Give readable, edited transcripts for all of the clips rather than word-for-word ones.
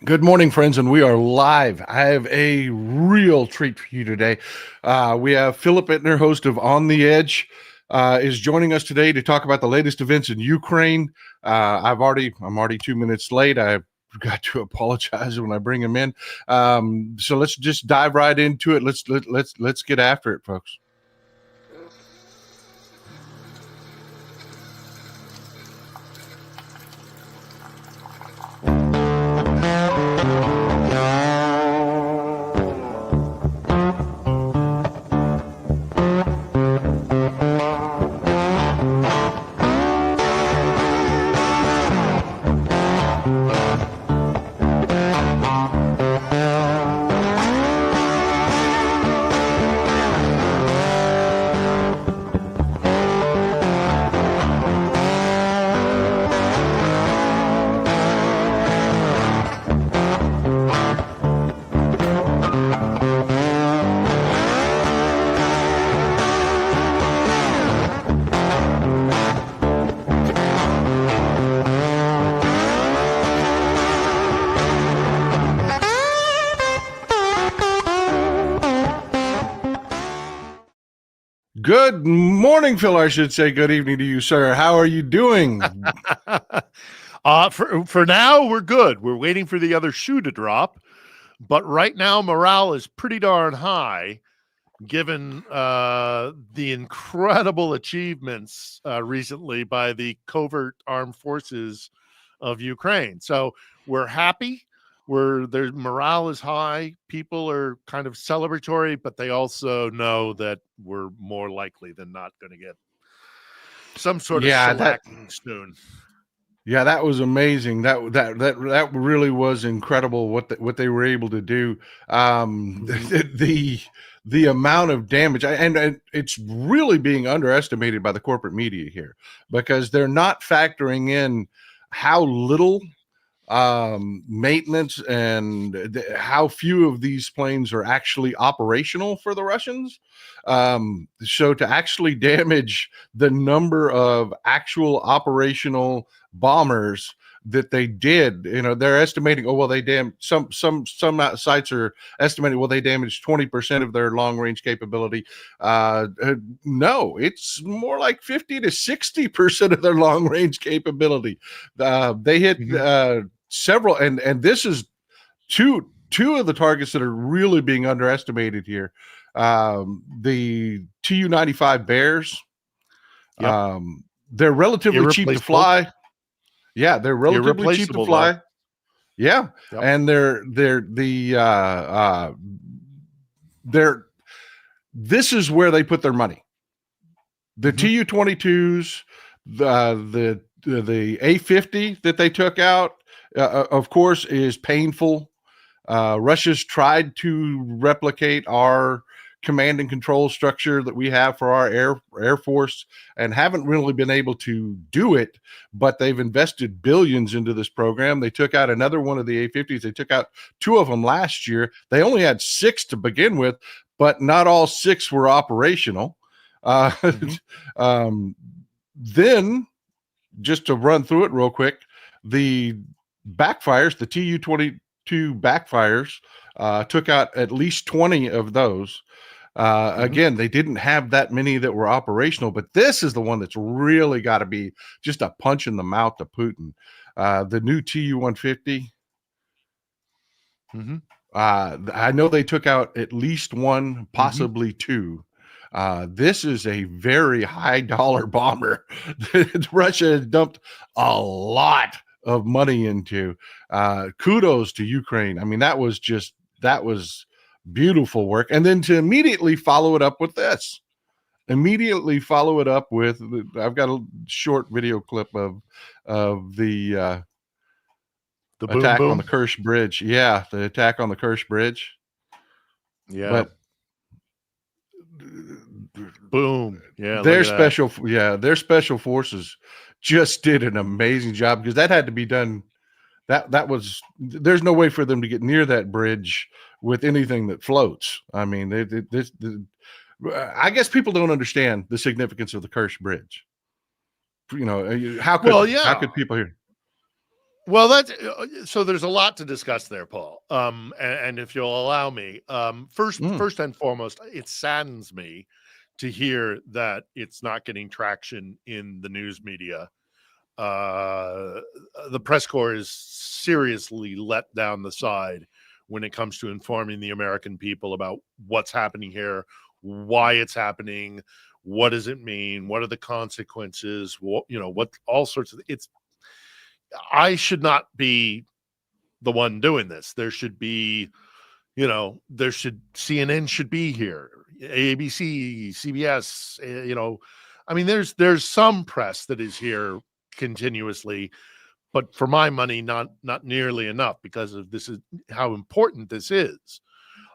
Good morning, friends, and we are live. I have a real treat for you today. We have Philip Ittner, host of On the Edge, is joining us today to talk about the latest events in Ukraine. I'm already 2 minutes late. I forgot to apologize when I bring him in. So let's just dive right into it. Let's get after it, folks. Good morning, Phil. I should say good evening to you, sir. How are you doing? For now, we're good. We're waiting for the other shoe to drop. But right now, morale is pretty darn high, given the incredible achievements recently by the covert armed forces of Ukraine. So we're happy. Their morale is high. People are kind of celebratory, but they also know that we're more likely than not going to get some sort of shellacking soon. Yeah, that was amazing. That really was incredible what they were able to do. The amount of damage, and it's really being underestimated by the corporate media here, because they're not factoring in how little maintenance and how few of these planes are actually operational for the Russians. So to actually damage the number of actual operational bombers that they did, they're estimating, some sites are estimating, they damaged 20% of their long range capability. No, it's more like 50 to 60% of their long range capability. They hit several, and this is two of the targets that are really being underestimated here. The Tu-95 Bears, they're relatively cheap to fly. Yeah, they're relatively cheap to fly. Though. Yeah, and this is where they put their money. The Tu-22s, the A-50 that they took out, of course, is painful. Russia's tried to replicate our command and control structure that we have for our air force and haven't really been able to do it, but they've invested billions into this program. They took out another one of the A-50s. They took out two of them last year. They only had 6 to begin with, but not all 6 were operational. Then, just to run through it real quick, the backfires, the Tu-22 backfires, took out at least 20 of those. Again, they didn't have that many that were operational, but this is the one that's really got to be just a punch in the mouth to Putin. The new Tu-150. I know they took out at least 1, possibly 2. This is a very high dollar bomber that Russia has dumped a lot of money into. Kudos to Ukraine. I mean, that was beautiful work. And then to immediately follow it up with this. I've got a short video clip of the attack on the Kursk bridge. Yeah, the attack on the Kursk bridge. Yeah. But boom. Yeah. Their special forces just did an amazing job, because that had to be done. There's no way for them to get near that bridge with anything that floats. I mean, I guess people don't understand the significance of the Kursk bridge. How could people hear? Well, that's so there's a lot to discuss there, Paul. And if you'll allow me, first and foremost, it saddens me to hear that it's not getting traction in the news media. The press corps is seriously let down the side when it comes to informing the American people about what's happening here, why it's happening, what does it mean, what are the consequences, what all sorts of it's. I should not be the one doing this. There should be, CNN should be here, ABC, CBS, I mean, there's some press that is here continuously, but for my money, not nearly enough because of this is how important this is.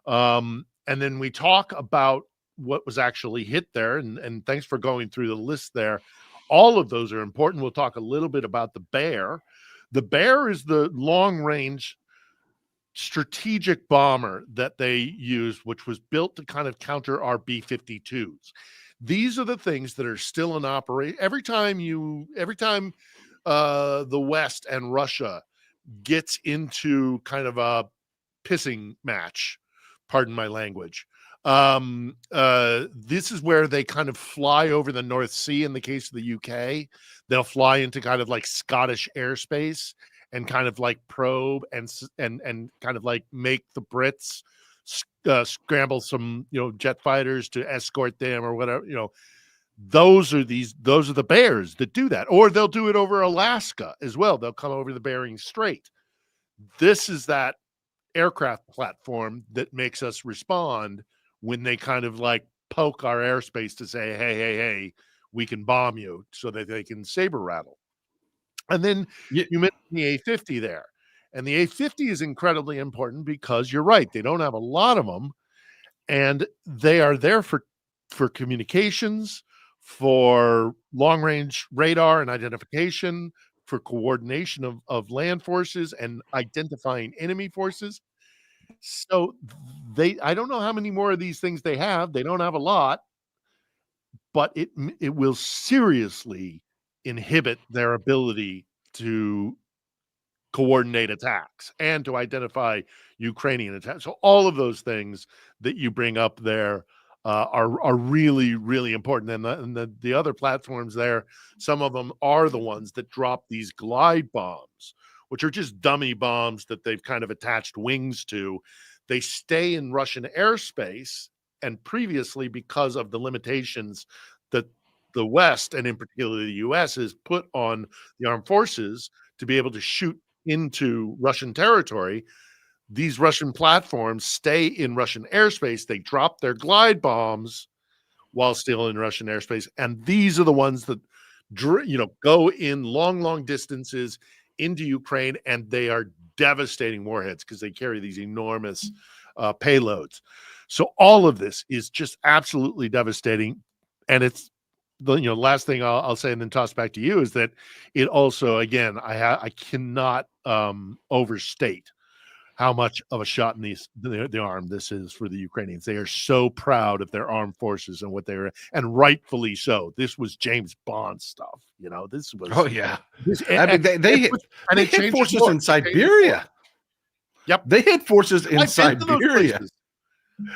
And then we talk about what was actually hit there, and thanks for going through the list there. All of those are important. We'll talk a little bit about the Bear. The Bear is the long-range strategic bomber that they used, which was built to kind of counter our B-52s. These are the things that are still in operation. Every time the West and Russia gets into kind of a pissing match, pardon my language, this is where they kind of fly over the North Sea. In the case of the UK, they'll fly into kind of like Scottish airspace and kind of like probe and kind of like make the Brits scramble some jet fighters to escort them or whatever. Those are the Bears that do that, or they'll do it over Alaska as well. They'll come over the Bering Strait. This is that aircraft platform that makes us respond when they kind of like poke our airspace to say, hey, we can bomb you, so that they can saber rattle. And then you mentioned the A-50 there. And the A-50 is incredibly important because you're right. They don't have a lot of them. And they are there for communications, for long-range radar and identification, for coordination of land forces and identifying enemy forces. So I don't know how many more of these things they have. They don't have a lot, but it will seriously inhibit their ability to coordinate attacks and to identify Ukrainian attacks. So all of those things that you bring up there are really, really important. And the other platforms there, some of them are the ones that drop these glide bombs, which are just dummy bombs that they've kind of attached wings to. They stay in Russian airspace, and previously, because of the limitations that the West, and in particular the US, has put on the armed forces to be able to shoot into Russian territory, these Russian platforms stay in Russian airspace. They drop their glide bombs while still in Russian airspace. And these are the ones that, go in long distances into Ukraine, and they are devastating warheads because they carry these enormous payloads. So all of this is just absolutely devastating. And it's the last thing I'll say and then toss back to you is that it also, again, I cannot overstate how much of a shot in the arm this is for the Ukrainians. They are so proud of their armed forces and what they were, and rightfully so. This was James Bond stuff. This was. Oh yeah, they hit forces in Siberia. Yep, they hit forces in Siberia.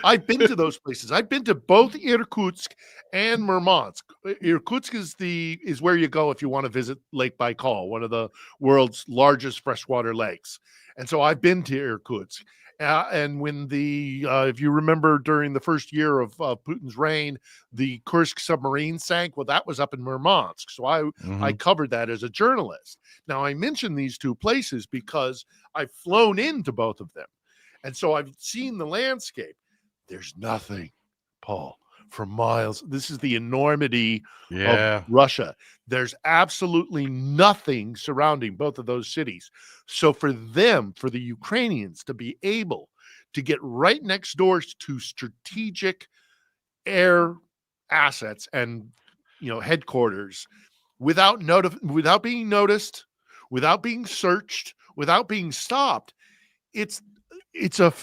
I've been to those places. I've been to both Irkutsk and Mermos. Irkutsk is where you go if you want to visit Lake Baikal, one of the world's largest freshwater lakes. And so I've been to Irkutsk. And when if you remember, during the first year of Putin's reign, the Kursk submarine sank. Well, that was up in Mermos. So I covered that as a journalist. Now, I mention these two places because I've flown into both of them. And so I've seen the landscape. There's nothing, Paul, for miles. This is the enormity of Russia. There's absolutely nothing surrounding both of those cities. So for the Ukrainians to be able to get right next door to strategic air assets and headquarters without being noticed, without being searched, without being stopped, it's a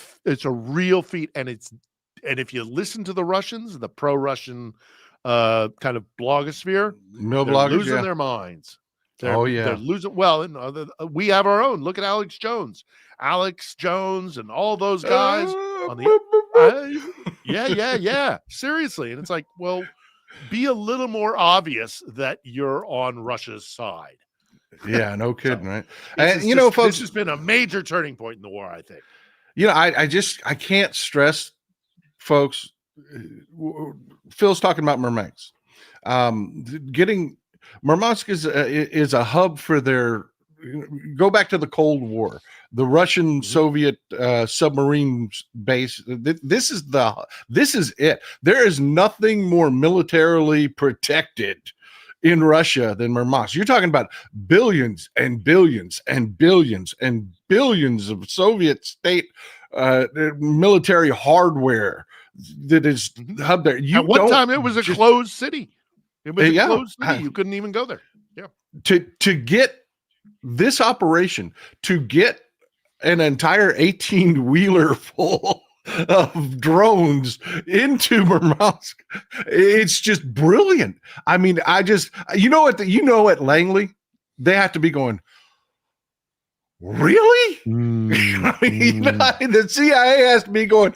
real feat. And if you listen to the Russians, the pro-Russian kind of blogosphere, they're losing their minds. They're losing. Well, and, we have our own. Look at Alex Jones and all those guys on the yeah. Seriously. And it's like, well, be a little more obvious that you're on Russia's side. Yeah, no kidding, right? And folks, this has been a major turning point in the war, I think. I can't stress, folks. Phil's talking about Mermos. Getting Mermos is a hub for their. Go back to the Cold War, the Russian Soviet submarine base. This is it. There is nothing more militarily protected in Russia than Mermos. You're talking about billions and billions and billions and billions of Soviet state military hardware that is hub there. At one time, it was a closed city. It was a closed city. You couldn't even go there. Yeah. To get this operation, to get an entire 18-wheeler full of drones into Mermos, it's just brilliant. I mean, at Langley, they have to be going, really? The CIA has to be going,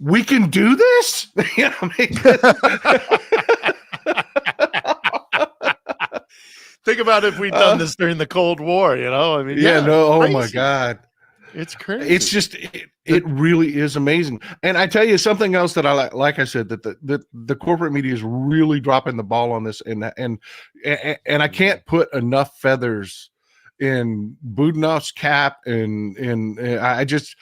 we can do this? Think about if we'd done this during the Cold War, I mean, oh my God. It's crazy. It's just, it really is amazing. And I tell you something else that I like I said, that the corporate media is really dropping the ball on this. And I can't put enough feathers in Budanov's cap. And I just,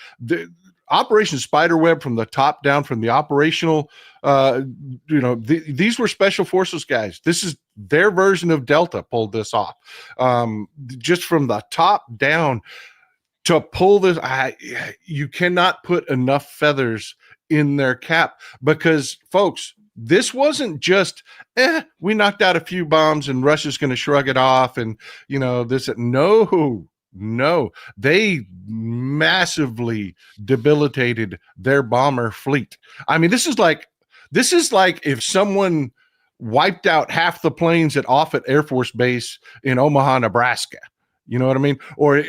Operation Spiderweb, from the top down, from the operational, these were special forces guys. This is their version of Delta pulled this off. Just from the top down to pull this, you cannot put enough feathers in their cap, because folks, this wasn't just, we knocked out a few bombs and Russia's going to shrug it off. And no, they massively debilitated their bomber fleet. I mean, this is like if someone wiped out half the planes at Offutt Air Force Base in Omaha, Nebraska. You know what I mean? Or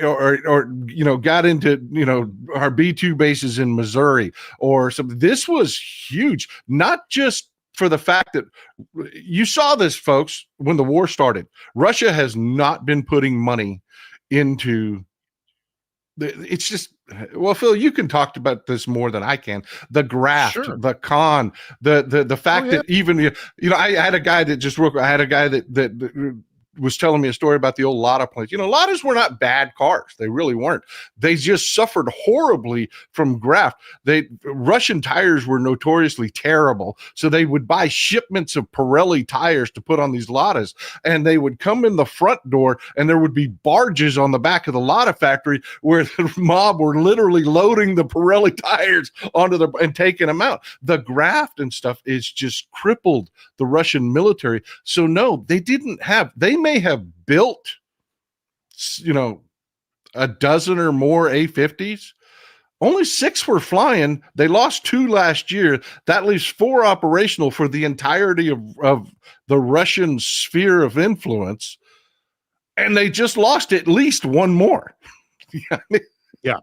got into, our B-2 bases in Missouri or something. This was huge, not just for the fact that you saw this, folks, when the war started. Russia has not been putting money into it's just, well, Phil, you can talk about this more than I can. The graft, the con, the fact that even, I had a guy that was telling me a story about the old Lada planes. Ladas were not bad cars. They really weren't. They just suffered horribly from graft. Russian tires were notoriously terrible. So they would buy shipments of Pirelli tires to put on these Ladas, and they would come in the front door and there would be barges on the back of the Lada factory where the mob were literally loading the Pirelli tires onto and taking them out. The graft and stuff is just crippled the Russian military. So no, they may have built, a dozen or more A-50s. Only 6 were flying. They lost 2 last year. That leaves 4 operational for the entirety of the Russian sphere of influence. And they just lost at least 1 more. Yeah.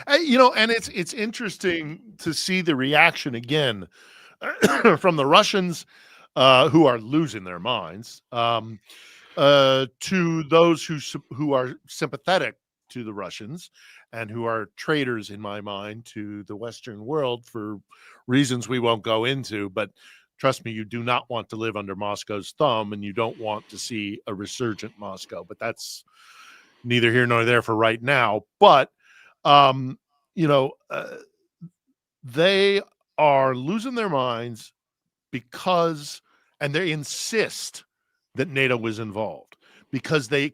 And it's interesting to see the reaction again from the Russians, who are losing their minds, to those who are sympathetic to the Russians and who are traitors, in my mind, to the Western world for reasons we won't go into. But trust me, you do not want to live under Moscow's thumb, and you don't want to see a resurgent Moscow. But that's neither here nor there for right now. But they are losing their minds because, and they insist that NATO was involved, because they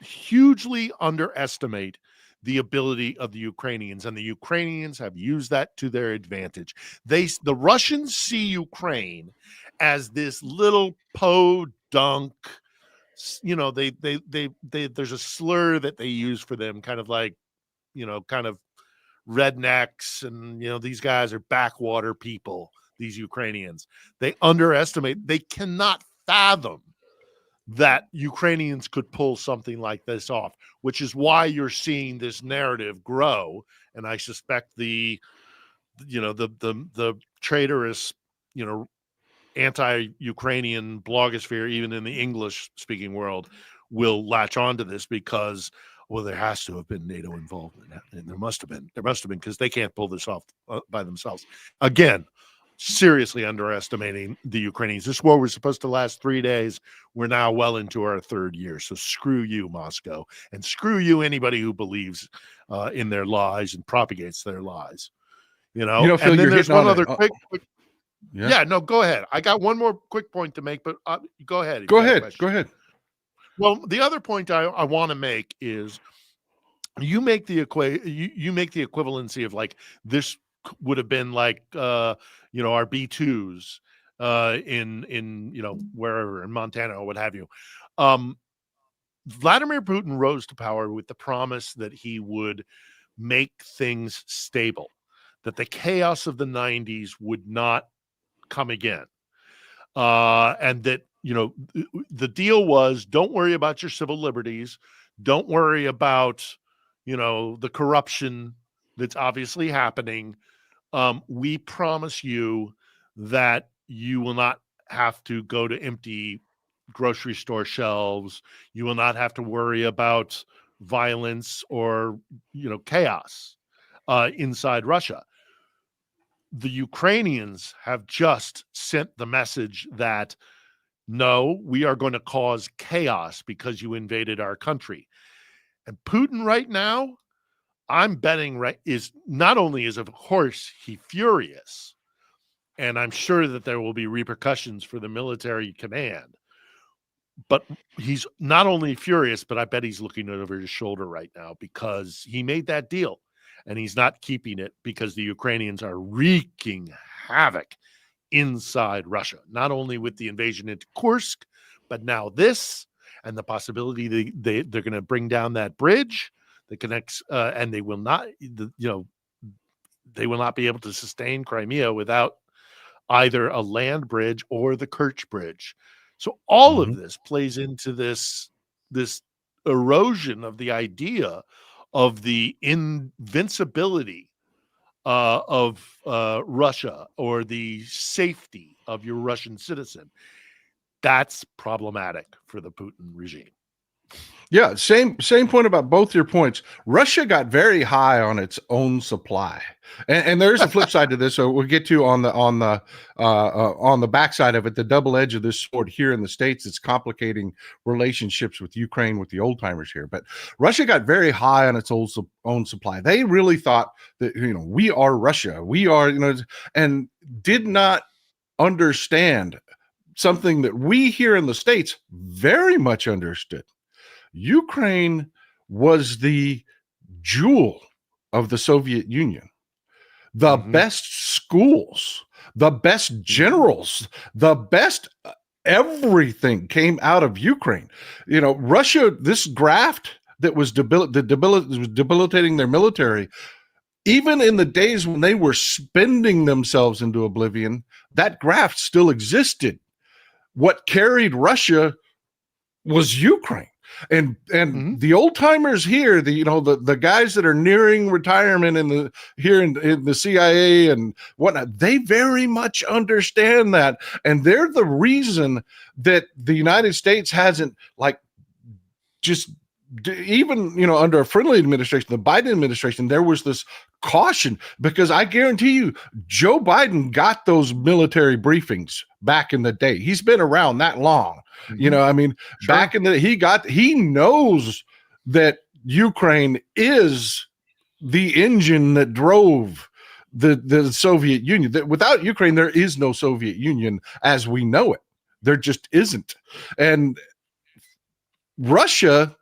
hugely underestimate the ability of the Ukrainians, and the Ukrainians have used that to their advantage. The Russians see Ukraine as this little podunk, there's a slur that they use for them, kind of like, kind of rednecks, and these guys are backwater people. these Ukrainians. They underestimate, they cannot fathom that Ukrainians could pull something like this off, which is why you're seeing this narrative grow. And I suspect the traitorous, anti-Ukrainian blogosphere, even in the English-speaking world, will latch onto this because, well, there has to have been NATO involvement, and there must have been, because they can't pull this off by themselves. Again, seriously underestimating the Ukrainians. This war was supposed to last 3 days. We're now well into our third year. So screw you, Moscow, and screw you, anybody who believes in their lies and propagates their lies. Phil, and then there's one other quick. Yeah, no, go ahead. I got one more quick point to make, but go ahead. Go ahead. Well, the other point I want to make is you make the equivalency of like this would have been like our B2s in wherever in Montana or what have you. Vladimir Putin rose to power with the promise that he would make things stable, that the chaos of the 90s would not come again. And that, the deal was, don't worry about your civil liberties. Don't worry about, the corruption that's obviously happening. We promise you that you will not have to go to empty grocery store shelves. You will not have to worry about violence or, chaos inside Russia. The Ukrainians have just sent the message that, no, we are going to cause chaos because you invaded our country. And Putin right now, I'm betting, is not only is, of course, he furious, and I'm sure that there will be repercussions for the military command, but he's not only furious, but I bet he's looking over his shoulder right now because he made that deal. And he's not keeping it because the Ukrainians are wreaking havoc inside Russia, not only with the invasion into Kursk, but now this and the possibility they're going to bring down that bridge that connects, and they will not be able to sustain Crimea without either a land bridge or the Kerch bridge. So all of this plays into this erosion of the idea of the invincibility of Russia or the safety of your Russian citizen. That's problematic for the Putin regime. Yeah, same point about both your points. Russia got very high on its own supply, and there's a flip side to this. So we'll get to on the backside of it, the double edge of this sword here in the States. It's complicating relationships with Ukraine with the old timers here. But Russia got very high on its own supply. They really thought that we are Russia, we are and did not understand something that we here in the States very much understood. Ukraine was the jewel of the Soviet Union. The best schools, the best generals, the best everything came out of Ukraine. Russia, this graft that was debilitating their military, even in the days when they were spending themselves into oblivion, that graft still existed. What carried Russia was Ukraine. And the old timers here, the guys that are nearing retirement in the CIA and whatnot, they very much understand that, and they're the reason that the United States hasn't even under a friendly administration, the Biden administration, there was this caution because I guarantee you, Joe Biden got those military briefings back in the day. He's been around that long. Sure. Back in he knows that Ukraine is the engine that drove the Soviet Union. That without Ukraine, there is no Soviet Union as we know it. There just isn't. And Russia,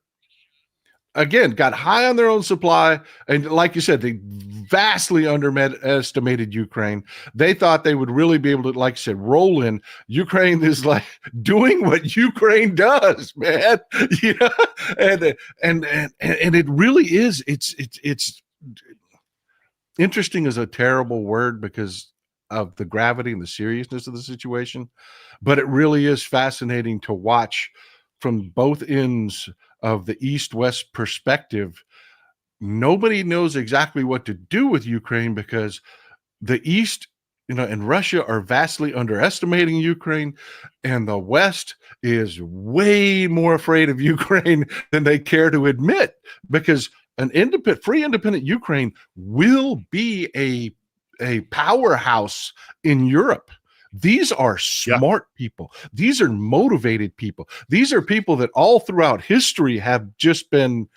again, got high on their own supply. And like you said, they vastly underestimated Ukraine. They thought they would really be able to, like I said, roll in. Ukraine is like doing what Ukraine does, man. And it really is. It's interesting is a terrible word because of the gravity and the seriousness of the situation. But it really is fascinating to watch from both ends of the East-West perspective. Nobody knows exactly what to do with Ukraine because the East, and Russia are vastly underestimating Ukraine, and the West is way more afraid of Ukraine than they care to admit, because an free independent Ukraine will be a powerhouse in Europe. These are smart people. These are motivated people. These are people that all throughout history have just been,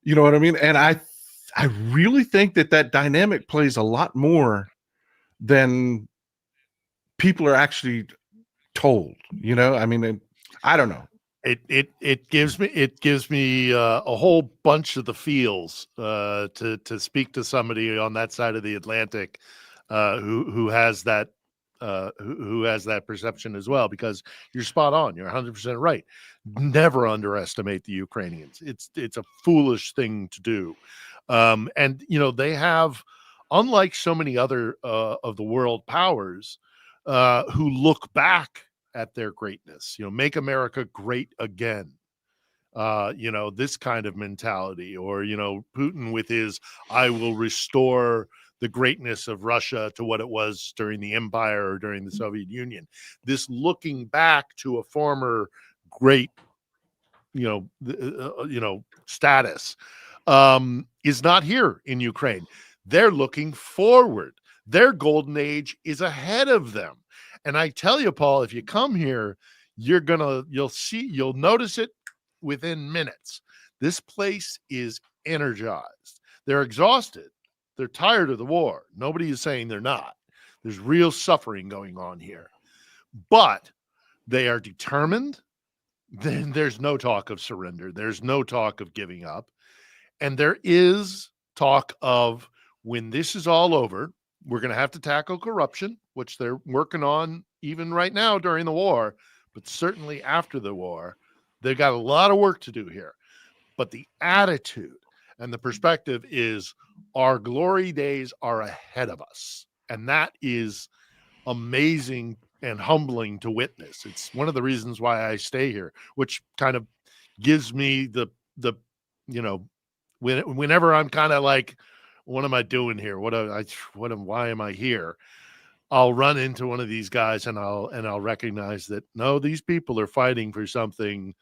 you know what I mean? And I really think that dynamic plays a lot more than people are actually told. I mean, I don't know. It gives me a whole bunch of the feels to speak to somebody on that side of the Atlantic who has that perception as well, because you're spot on. You're 100% right. Never underestimate the Ukrainians. It's a foolish thing to do. And they have, unlike so many other of the world powers who look back at their greatness, make America great again. This kind of mentality, or, Putin with his, I will restore the greatness of Russia to what it was during the empire or during the Soviet Union. This looking back to a former great, status is not here in Ukraine. They're looking forward. Their golden age is ahead of them. And I tell you, Paul, if you come here, you'll notice it within minutes. This place is energized. They're exhausted. They're tired of the war. Nobody is saying they're not. There's real suffering going on here. But they are determined. Then there's no talk of surrender. There's no talk of giving up. And there is talk of, when this is all over, we're going to have to tackle corruption, which they're working on even right now during the war, but certainly after the war. They've got a lot of work to do here. But the attitude and the perspective is, our glory days are ahead of us. And that is amazing and humbling to witness. It's one of the reasons why I stay here, which kind of gives me the whenever I'm kind of like, what am I doing here? Why am I here? I'll run into one of these guys and I'll recognize that, no, these people are fighting for something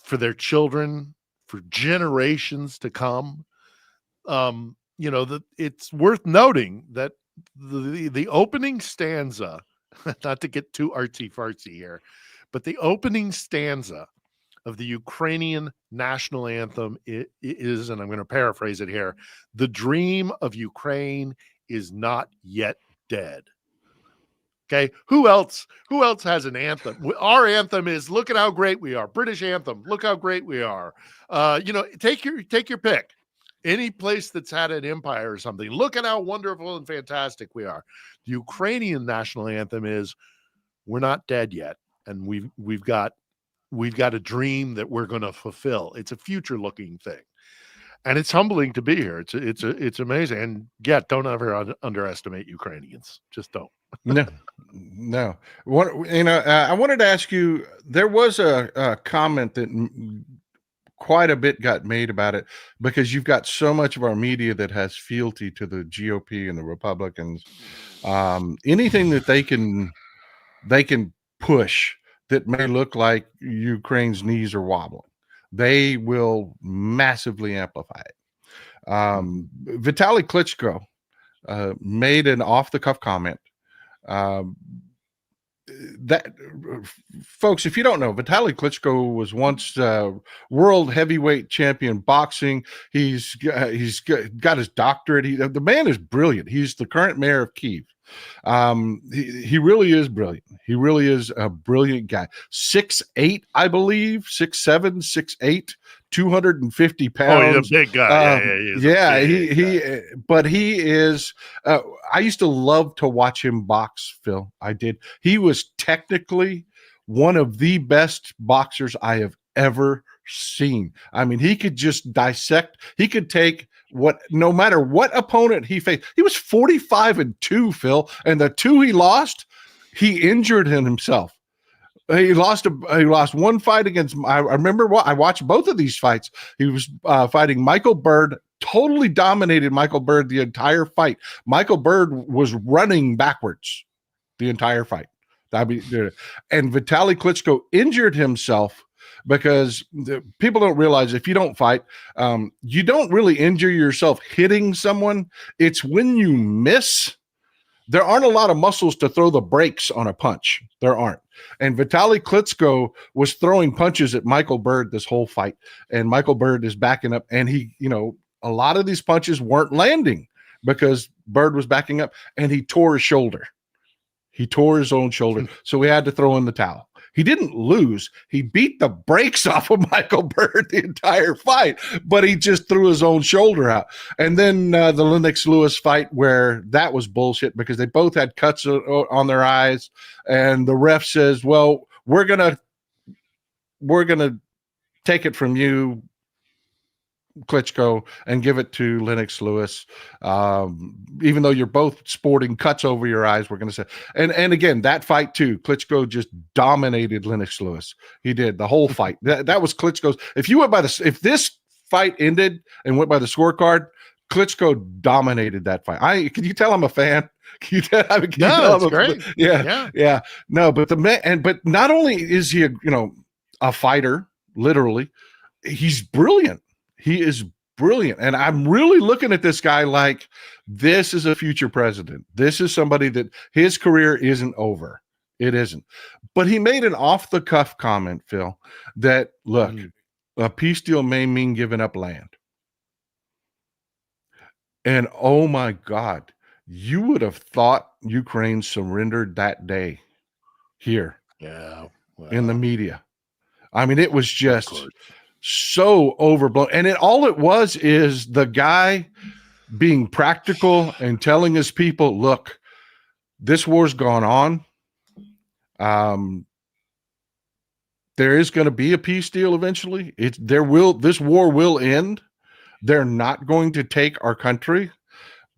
for their children, for generations to come. It's worth noting that the opening stanza, not to get too artsy fartsy here, but the opening stanza of the Ukrainian national anthem is, and I'm going to paraphrase it here, the dream of Ukraine is not yet dead. Okay, who else has an anthem? Our anthem is, look at how great we are. British anthem, look how great we are. Take your pick. Any place that's had an empire or something, look at how wonderful and fantastic we are. The Ukrainian national anthem is, we're not dead yet, and we've got a dream that we're going to fulfill. It's a future-looking thing, and it's humbling to be here. It's amazing, and don't ever underestimate Ukrainians. Just don't. No. I wanted to ask you. There was a comment that quite a bit got made about it, because you've got so much of our media that has fealty to the GOP and the Republicans. Anything that they can push that may look like Ukraine's knees are wobbling, they will massively amplify it. Vitali Klitschko made an off-the-cuff comment. That, folks, if you don't know, Vitali Klitschko was once world heavyweight champion boxing. He's got his doctorate. The man is brilliant. He's the current mayor of Kyiv. He really is brilliant. He really is a brilliant guy. 6'8", I believe, 6'7", 6'8", 250 pounds. Oh, he's a big guy. But he is. I used to love to watch him box, Phil. I did. He was technically one of the best boxers I have ever seen. I mean, he could just dissect. He could take no matter what opponent he faced, he was 45-2, Phil, and the 2 he lost, he injured himself. He lost one fight against. I remember I watched both of these fights. He was fighting Michael Bird. Totally dominated Michael Bird the entire fight. Michael Bird was running backwards the entire fight. And Vitali Klitschko injured himself because people don't realize if you don't fight, you don't really injure yourself hitting someone. It's when you miss. There aren't a lot of muscles to throw the brakes on a punch. There aren't. And Vitali Klitschko was throwing punches at Michael Bird this whole fight. And Michael Bird is backing up. And he, a lot of these punches weren't landing because Bird was backing up, and he tore his shoulder. He tore his own shoulder. So we had to throw in the towel. He didn't lose. He beat the brakes off of Michael Bird the entire fight, but he just threw his own shoulder out. And then the Lennox Lewis fight, where that was bullshit because they both had cuts on their eyes, and the ref says, "Well, we're gonna take it from you, Klitschko, and give it to Lennox Lewis, even though you're both sporting cuts over your eyes." We're going to say, and again, that fight too, Klitschko just dominated Lennox Lewis. He did the whole fight. That was Klitschko's. If this fight ended and went by the scorecard, Klitschko dominated that fight. Can you tell I'm a fan? Can you tell? That's great. Yeah. No, but but not only is he a fighter, literally, he's brilliant. He is brilliant. And I'm really looking at this guy like this is a future president. This is somebody that his career isn't over. It isn't. But he made an off-the-cuff comment, Phil, that, look, a peace deal may mean giving up land. And, oh, my God, you would have thought Ukraine surrendered that day here in the media. I mean, it was just so overblown. And all it was is the guy being practical and telling his people, look, this war's gone on. There is going to be a peace deal eventually. This war will end. They're not going to take our country,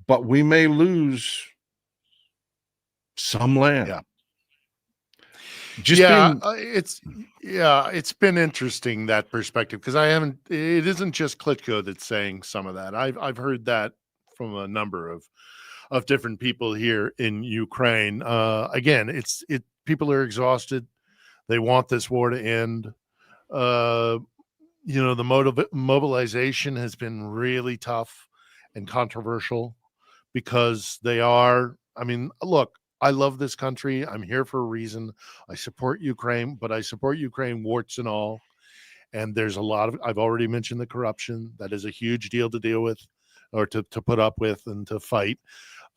but we may lose some land. It's been interesting, that perspective, because it isn't just Klitschko that's saying some of that. I've heard that from a number of different people here in Ukraine. Again, people are exhausted. They want this war to end. The mobilization has been really tough and controversial because look, I love this country. I'm here for a reason. I support Ukraine, but I support Ukraine warts and all. And there's a lot of, I've already mentioned the corruption. That is a huge deal to deal with, or to put up with and to fight.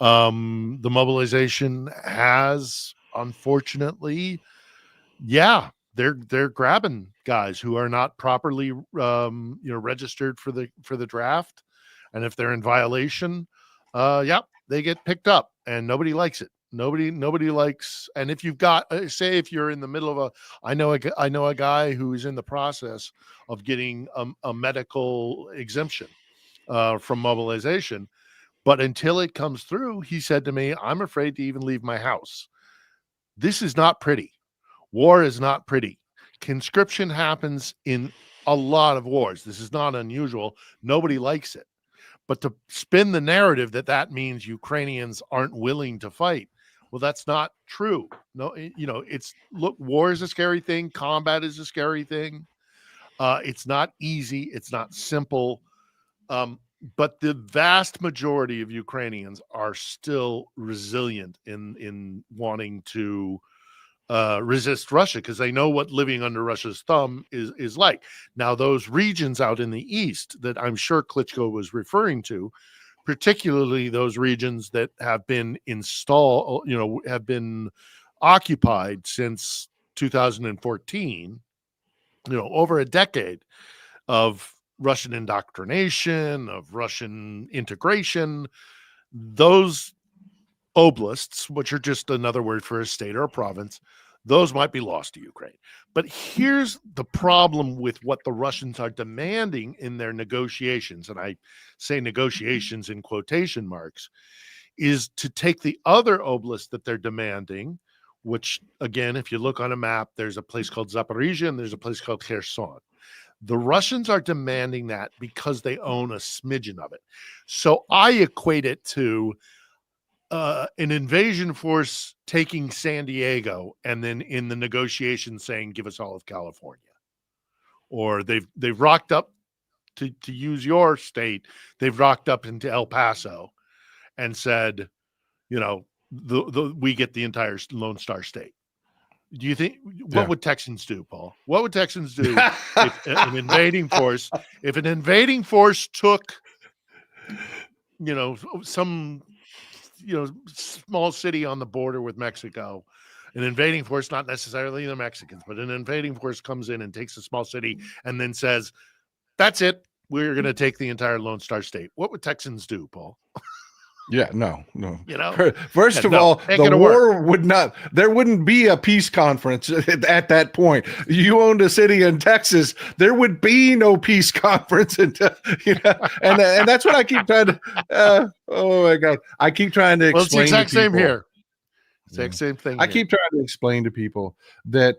The mobilization has, unfortunately, they're grabbing guys who are not properly registered for the draft. And if they're in violation, they get picked up, and nobody likes it. Nobody likes. And if you've got, say, if you're in the middle of I know a guy who is in the process of getting a medical exemption from mobilization, but until it comes through, he said to me, I'm afraid to even leave my house. This is not pretty. War is not pretty. Conscription happens in a lot of wars. This is not unusual. Nobody likes it. But to spin the narrative that means Ukrainians aren't willing to fight, well, that's not true. No, war is a scary thing. Combat is a scary thing. It's not easy. It's not simple. But the vast majority of Ukrainians are still resilient in wanting to resist Russia, because they know what living under Russia's thumb is like. Now, those regions out in the east that I'm sure Klitschko was referring to, particularly those regions that have been have been occupied since 2014, over a decade of Russian indoctrination, of Russian integration, those oblasts, which are just another word for a state or a province, those might be lost to Ukraine. But here's the problem with what the Russians are demanding in their negotiations, and I say negotiations in quotation marks, is to take the other oblast that they're demanding, which, again, if you look on a map, there's a place called Zaporizhia and there's a place called Kherson. The Russians are demanding that because they own a smidgen of it. So I equate it to an invasion force taking San Diego and then in the negotiation saying, give us all of California. Or they've rocked up, to use your state, they've rocked up into El Paso and said, you know, we get the entire Lone Star State. Do you think, what would Texans do, Paul? What would Texans do if an invading force took, you know, some, you know, small city on the border with Mexico? An invading force, not necessarily the Mexicans, but an invading force comes in and takes a small city and then says, that's it, we're going to take the entire Lone Star State. What would Texans do, Paul? Yeah, no. You know, first of all, the war would not, there wouldn't be a peace conference at that point. You owned a city in Texas, there would be no peace conference until, you know, and that's what I keep trying to, oh my God, I keep trying to explain. Well, it's the exact same here. Exact same thing. I keep trying to explain to people that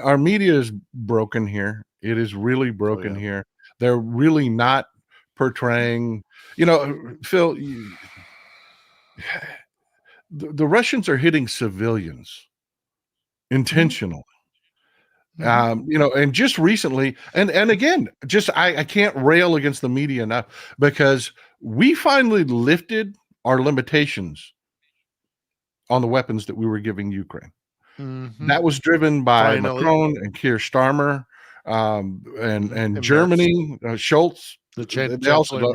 our media is broken here. It is really broken here. They're really not portraying, you know, Phil, the Russians are hitting civilians intentionally. You know, and just recently, and again, just I can't rail against the media enough, because we finally lifted our limitations on the weapons that we were giving Ukraine. That was driven by Macron and Keir Starmer, and Germany, Schultz. They also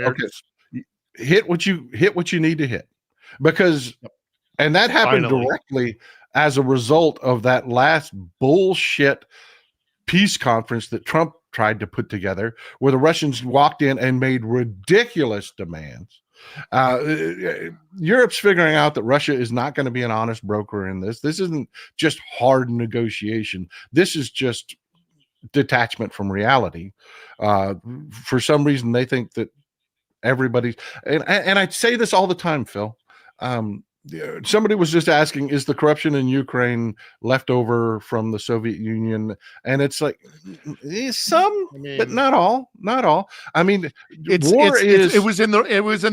hit what you need to hit, because, and that happened directly as a result of that last bullshit peace conference that Trump tried to put together, where the Russians walked in and made ridiculous demands. Europe's figuring out that Russia is not going to be an honest broker in this. This isn't just hard negotiation. This is just detachment from reality. For some reason, they think that everybody's, and I say this all the time, Phil. Somebody was just asking, is the corruption in Ukraine left over from the Soviet Union? And it's like, some, but not all. I mean, it was in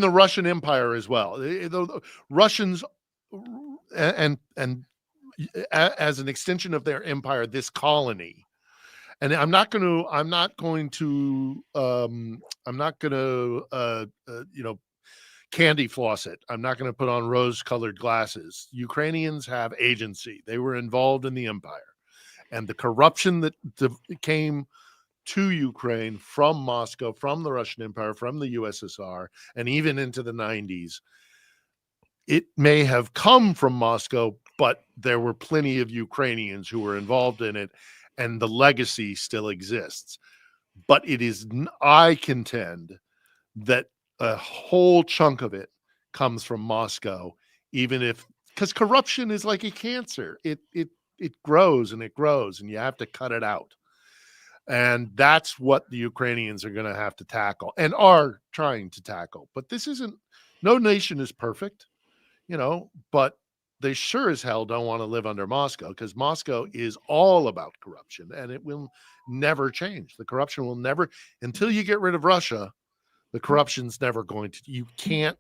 the Russian Empire as well. The Russians, and as an extension of their empire, this colony. And I'm not going to you know, candy floss it. I'm not going to put on rose-colored glasses. Ukrainians have agency. They were involved in the empire, and the corruption that came to Ukraine from Moscow, from the Russian Empire, from the USSR, and even into the 90s, it may have come from Moscow, but there were plenty of Ukrainians who were involved in it, and the legacy still exists. But it is, I contend that a whole chunk of it comes from Moscow, even if, because corruption is like a cancer. It grows and it grows, and you have to cut it out. And that's what the Ukrainians are going to have to tackle, and are trying to tackle. But this isn't, no nation is perfect, you know, but they sure as hell don't want to live under Moscow, because Moscow is all about corruption, and it will never change. The corruption will never, until you get rid of Russia, the corruption's never going to, you can't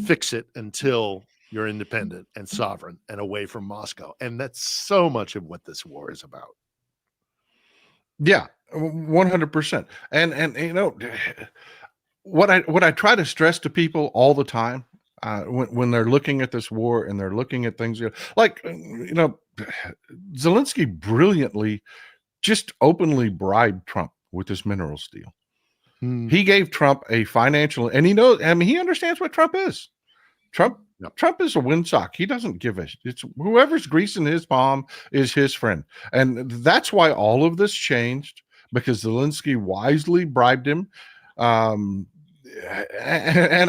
fix it until you're independent and sovereign and away from Moscow. And that's so much of what this war is about. Yeah, 100%. And you know, what I try to stress to people all the time, when they're looking at this war and they're looking at things, like, you know, Zelensky brilliantly just openly bribed Trump with this minerals deal. He gave Trump a financial, and he knows, I mean, he understands what Trump is. Trump is a windsock. He doesn't give it's whoever's greasing his palm is his friend. And that's why all of this changed, because Zelensky wisely bribed him. And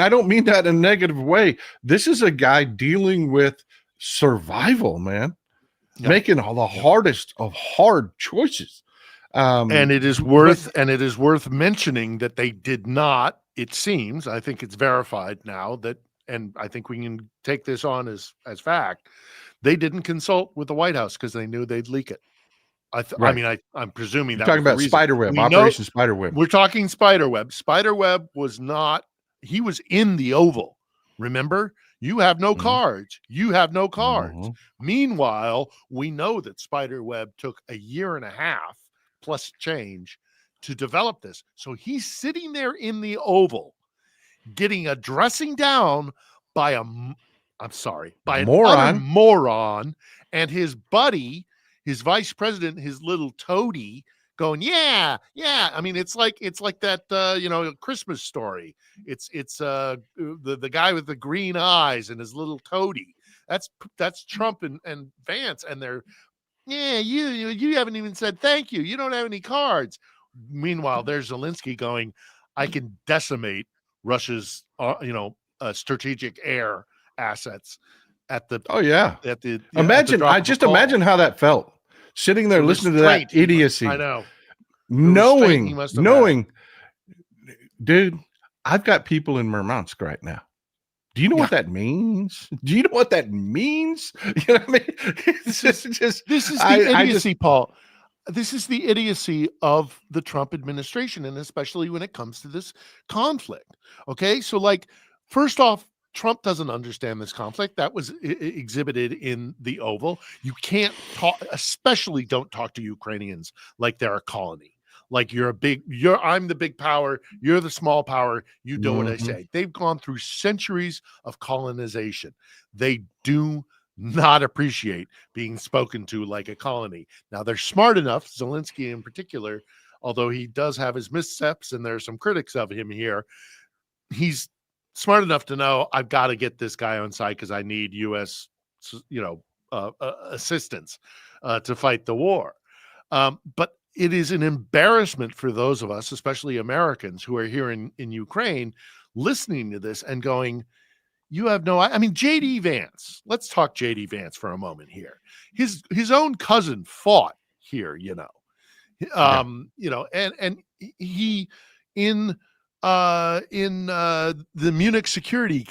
I don't mean that in a negative way. This is a guy dealing with survival, man. making all the hardest of hard choices. And it is worth mentioning that they did not, it seems, I think it's verified now that, and I think we can take this on as fact, they didn't consult with the White House because they knew they'd leak it. I mean, I'm presuming You're that talking about Spiderweb, Operation Spiderweb. We're talking Spiderweb. Spiderweb was not, he was in the Oval. Remember? You have no cards. You have no cards. Meanwhile, we know that Spiderweb took a year and a half plus change to develop this. So he's sitting there in the Oval getting a dressing down by an utter moron, and his buddy, his vice president, his little toady, going, yeah. I mean, it's like that, Christmas Story. It's the guy with the green eyes and his little toady. That's Trump and Vance, and they're, you haven't even said thank you. You don't have any cards. Meanwhile, there's Zelensky going, I can decimate Russia's, strategic air assets at the. Oh yeah. Imagine how that felt. Sitting there listening to that idiocy. I know. Knowing, dude, I've got people in Mermos right now. Do you know what that means? Do you know what that means? You know what I mean? This is the idiocy, Paul. This is the idiocy of the Trump administration, and especially when it comes to this conflict. Okay, so first off, Trump doesn't understand this conflict. That was exhibited in the Oval. You can't talk, especially don't talk to Ukrainians like they're a colony. Like I'm the big power, you're the small power, you do what I say. They've gone through centuries of colonization. They do not appreciate being spoken to like a colony. Now they're smart enough, Zelensky in particular, although he does have his missteps and there's some critics of him here, he's smart enough to know I've got to get this guy on side because I need U.S. Assistance to fight the war. But it is an embarrassment for those of us, especially Americans who are here in Ukraine, listening to this and going, you have no, I mean, J.D. Vance, let's talk J.D. Vance for a moment here. His own cousin fought here, and he in the Munich security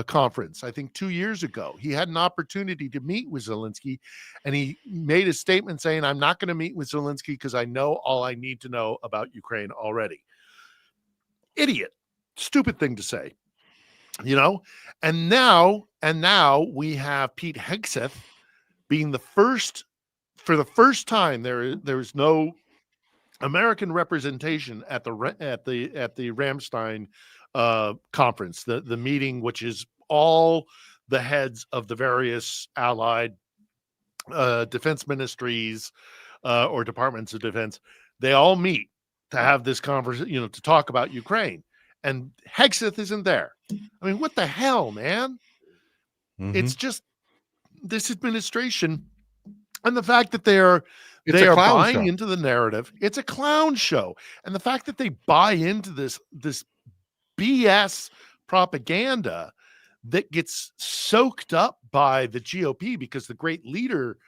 conference, I think 2 years ago, he had an opportunity to meet with Zelensky, and he made a statement saying, I'm not going to meet with Zelensky because I know all I need to know about Ukraine already. Idiot. Stupid thing to say, and now we have Pete Hegseth being for the first time, there is no American representation at the Ramstein conference, the meeting, which is all the heads of the various allied defense ministries or departments of defense. They all meet to have this conversation, to talk about Ukraine, and Hegseth isn't there. I mean, what the hell, man? It's just this administration and the fact that they are buying into the narrative. It's a clown show. And the fact that they buy into this BS propaganda that gets soaked up by the GOP because the great leader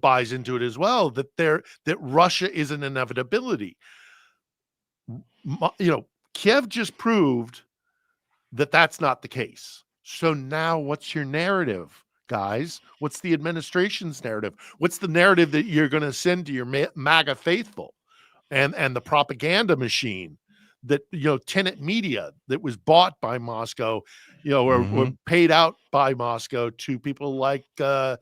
buys into it as well, that Russia is an inevitability. Kiev just proved that that's not the case. So now what's your narrative? Guys, what's the administration's narrative? What's the narrative that you're going to send to your MAGA faithful and the propaganda machine that, Tenet Media that was bought by Moscow, or paid out by Moscow to people like, Tim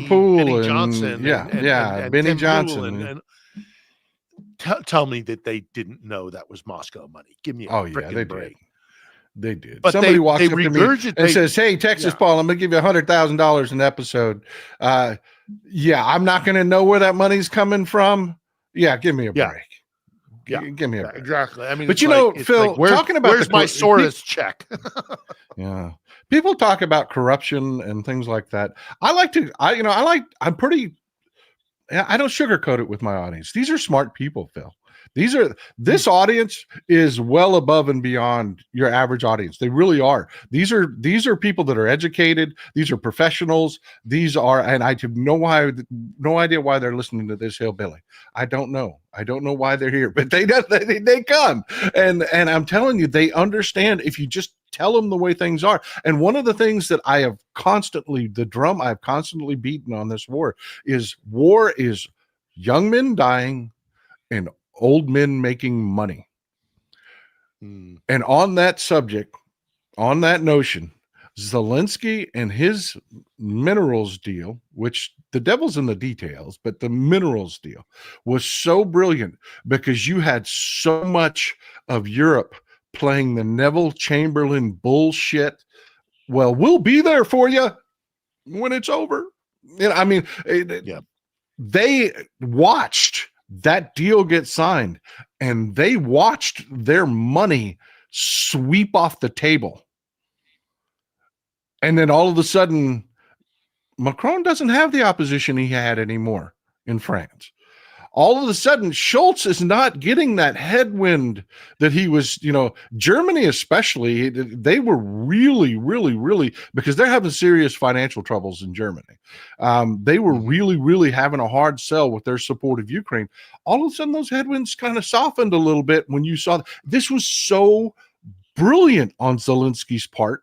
Pool Johnson. And Benny Tim Johnson. And tell me that they didn't know that was Moscow money. Give me a freaking break. They did. But somebody walks up to me and says, "Hey, Texas Paul, I'm going to give you $100,000 an episode." I'm not going to know where that money's coming from. Yeah, give me a break. Yeah, give me a break. Exactly. I mean, but Phil, talking about where's my Soros check? Yeah, people talk about corruption and things like that. I don't sugarcoat it with my audience. These are smart people, Phil. This audience is well above and beyond your average audience. They really are. These are people that are educated. These are professionals. These are, and I have no idea why they're listening to this hillbilly. I don't know why they're here, but they come, and I'm telling you, they understand if you just tell them the way things are. And one of the things that I've constantly beaten on this war is young men dying and old men making money. And on that subject, on that notion, Zelensky and his minerals deal, which the devil's in the details, but the minerals deal was so brilliant because you had so much of Europe playing the Neville Chamberlain bullshit. Well, we'll be there for you when it's over. I mean, they watched that deal get signed, and they watched their money sweep off the table. And then all of a sudden, Macron doesn't have the opposition he had anymore in France. All of a sudden, Schultz is not getting that headwind that he was, Germany especially, they were really, really, really, because they're having serious financial troubles in Germany. They were really, really having a hard sell with their support of Ukraine. All of a sudden, those headwinds kind of softened a little bit when you saw this was so brilliant on Zelensky's part,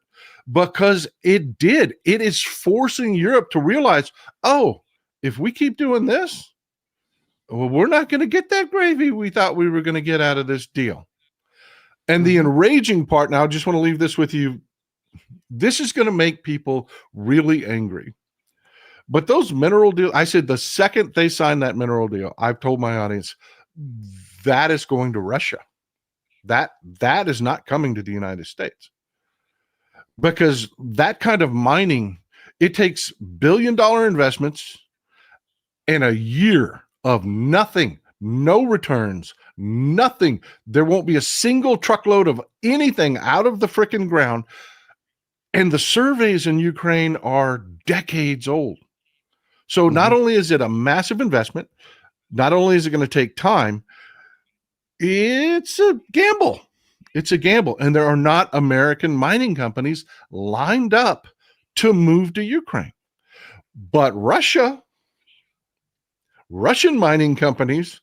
because it is forcing Europe to realize, oh, if we keep doing this, well, we're not going to get that gravy we thought we were going to get out of this deal. And the enraging part, now I just want to leave this with you. This is going to make people really angry. But those mineral deals, I said the second they sign that mineral deal, I've told my audience, that is going to Russia. That is not coming to the United States. Because that kind of mining, it takes billion-dollar investments and a year of nothing, no returns, nothing. There won't be a single truckload of anything out of the frickin' ground. And the surveys in Ukraine are decades old. So not only is it a massive investment, not only is it going to take time, it's a gamble. It's a gamble. And there are not American mining companies lined up to move to Ukraine. But Russian mining companies,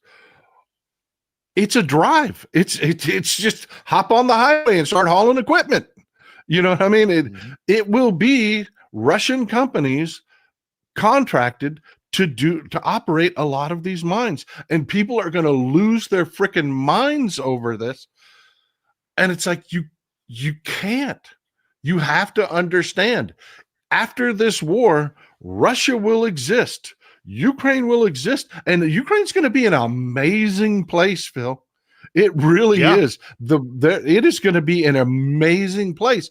it's a drive. It's just hop on the highway and start hauling equipment. You know what I mean? It will be Russian companies contracted to operate a lot of these mines, and people are going to lose their freaking minds over this. And it's like, you can't. You have to understand, after this war, Russia will exist. Ukraine will exist, and Ukraine's going to be an amazing place, Phil. It really is. It is going to be an amazing place.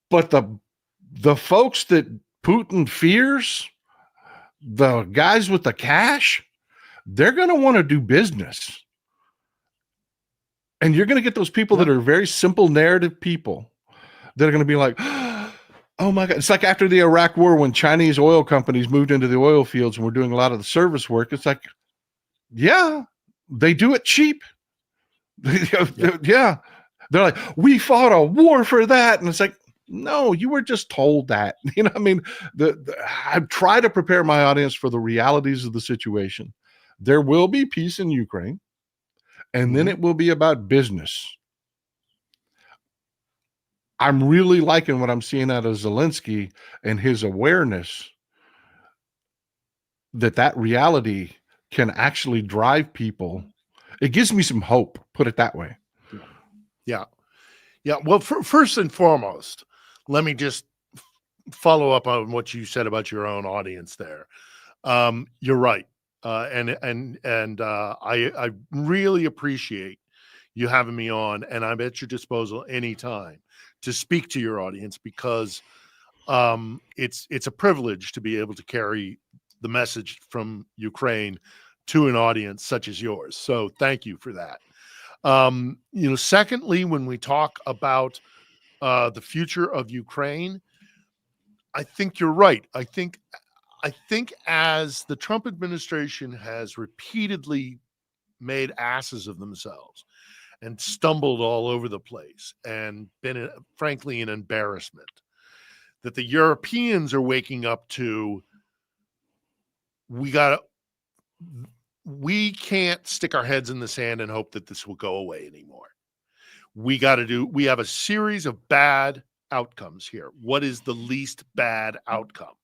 But the folks that Putin fears, the guys with the cash, they're going to want to do business. And you're going to get those people that are very simple narrative people that are going to be like, oh my God. It's like after the Iraq war, when Chinese oil companies moved into the oil fields and were doing a lot of the service work. It's like, yeah, they do it cheap. Yeah. They're like, we fought a war for that. And it's like, no, you were just told that. You know, I mean, I try to prepare my audience for the realities of the situation. There will be peace in Ukraine, and then it will be about business. I'm really liking what I'm seeing out of Zelensky and his awareness that reality can actually drive people. It gives me some hope, put it that way. Yeah. Well, first and foremost, let me just follow up on what you said about your own audience there. You're right. And I really appreciate you having me on, and I'm at your disposal anytime to speak to your audience, because it's a privilege to be able to carry the message from Ukraine to an audience such as yours. So thank you for that. Secondly, when we talk about the future of Ukraine, I think you're right. I think as the Trump administration has repeatedly made asses of themselves and stumbled all over the place and been, frankly, an embarrassment, that the Europeans are waking up to, we can't stick our heads in the sand and hope that this will go away anymore. We have a series of bad outcomes here. What is the least bad outcome?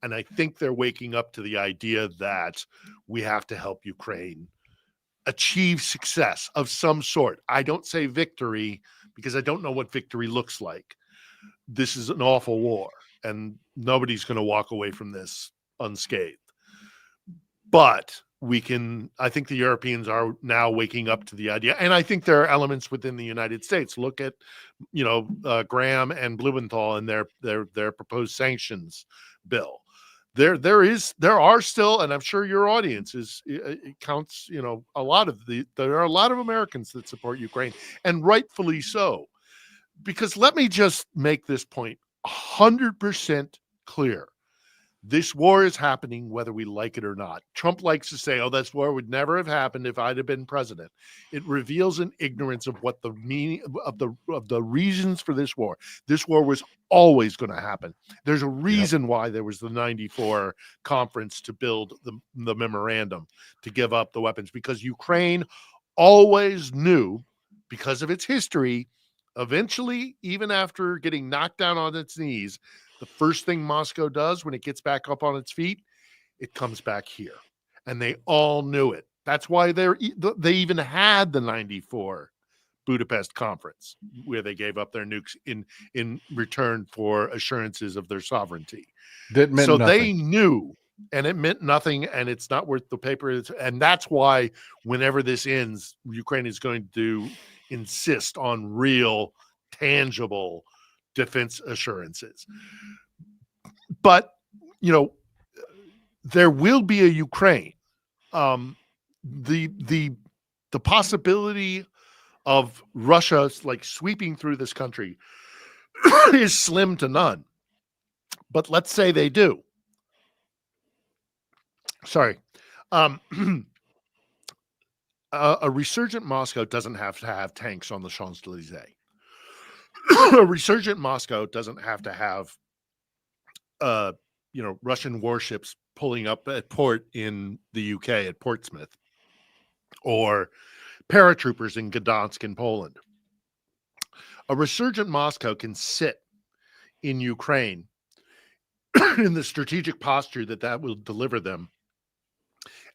And I think they're waking up to the idea that we have to help Ukraine achieve success of some sort. I don't say victory because I don't know what victory looks like. This is an awful war, and nobody's going to walk away from this unscathed. But I think the Europeans are now waking up to the idea, and I think there are elements within the United States. Look at, Graham and Blumenthal and their proposed sanctions bill. There are still, and I'm sure your audience it counts, a lot of there are a lot of Americans that support Ukraine, and rightfully so. Because let me just make this point 100% clear. This war is happening whether we like it or not. Trump likes to say, this war would never have happened if I'd have been president. It reveals an ignorance of what the meaning of the reasons for this war. This war was always going to happen. There's a reason why there was the 94 conference to build the memorandum to give up the weapons, because Ukraine always knew, because of its history, eventually, even after getting knocked down on its knees, the first thing Moscow does when it gets back up on its feet, it comes back here. And they all knew it. That's why they even had the 94 Budapest conference, where they gave up their nukes in return for assurances of their sovereignty. That meant nothing. They knew, and it meant nothing, and it's not worth the paper. And that's why whenever this ends, Ukraine is going to insist on real, tangible defense assurances. But there will be a Ukraine. The possibility of Russia sweeping through this country is slim to none. But let's say they do. Sorry. A resurgent Moscow doesn't have to have tanks on the Champs-Elysees. A resurgent Moscow doesn't have to have, Russian warships pulling up at port in the UK at Portsmouth, or paratroopers in Gdansk in Poland. A resurgent Moscow can sit in Ukraine in the strategic posture that will deliver them,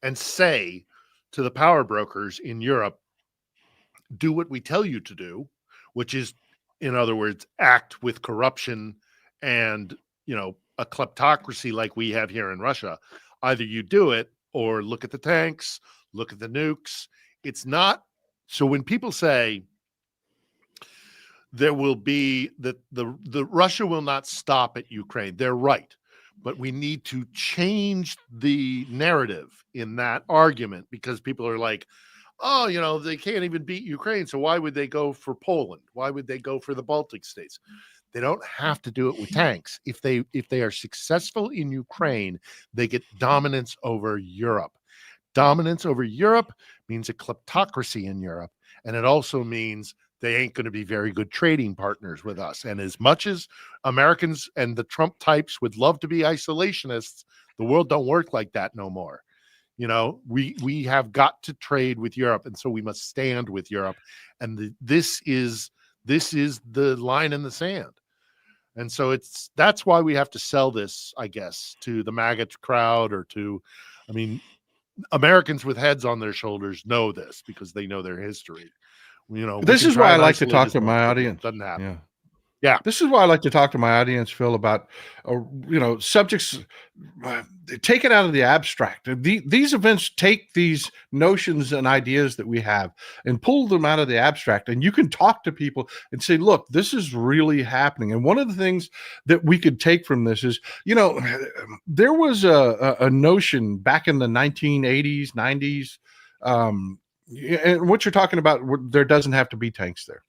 and say to the power brokers in Europe, do what we tell you to do, which is, in other words, act with corruption and, a kleptocracy like we have here in Russia. Either you do it or look at the tanks, look at the nukes. It's not. So when people say there will be the Russia will not stop at Ukraine, they're right. But we need to change the narrative in that argument, because people are like, they can't even beat Ukraine, so why would they go for Poland? Why would they go for the Baltic states? They don't have to do it with tanks. If they are successful in Ukraine, they get dominance over Europe. Dominance over Europe means a kleptocracy in Europe, and it also means they ain't going to be very good trading partners with us. And as much as Americans and the Trump types would love to be isolationists, the world don't work like that no more. We have got to trade with Europe, and so we must stand with Europe. And this is the line in the sand. And so that's why we have to sell this, I guess, to the MAGA crowd, or Americans with heads on their shoulders know this because they know their history. This is why I like to talk to my audience. Doesn't happen. Yeah. This is why I like to talk to my audience, Phil, about, subjects taken out of the abstract. These events take these notions and ideas that we have and pull them out of the abstract. And you can talk to people and say, look, this is really happening. And one of the things that we could take from this is, there was a notion back in the 1980s, 90s, and what you're talking about, there doesn't have to be tanks there.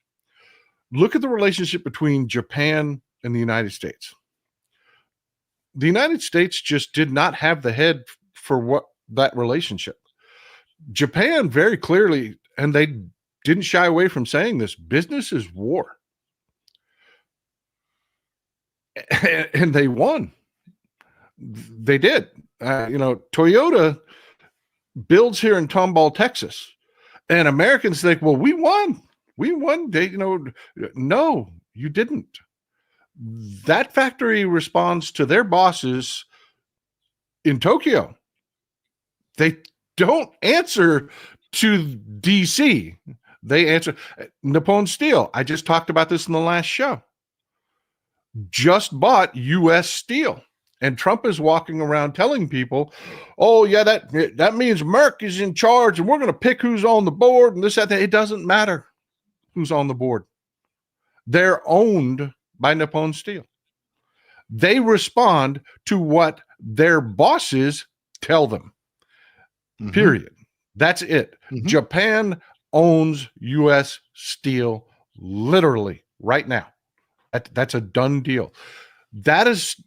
Look at the relationship between Japan and the United States. The United States just did not have the head for what that relationship. Japan very clearly, and they didn't shy away from saying this, business is war. And they won. They did. Toyota builds here in Tomball, Texas, and Americans think, well, we won. We won. No, you didn't. That factory responds to their bosses in Tokyo. They don't answer to DC. They answer Nippon Steel. I just talked about this in the last show. Just bought U.S. Steel. And Trump is walking around telling people, oh, yeah, that means Merck is in charge and we're going to pick who's on the board and this, that. It doesn't matter who's on the board. They're owned by Nippon Steel. They respond to what their bosses tell them. Mm-hmm. Period. That's it. Mm-hmm. Japan owns U.S. Steel literally right now. That's a done deal. That is...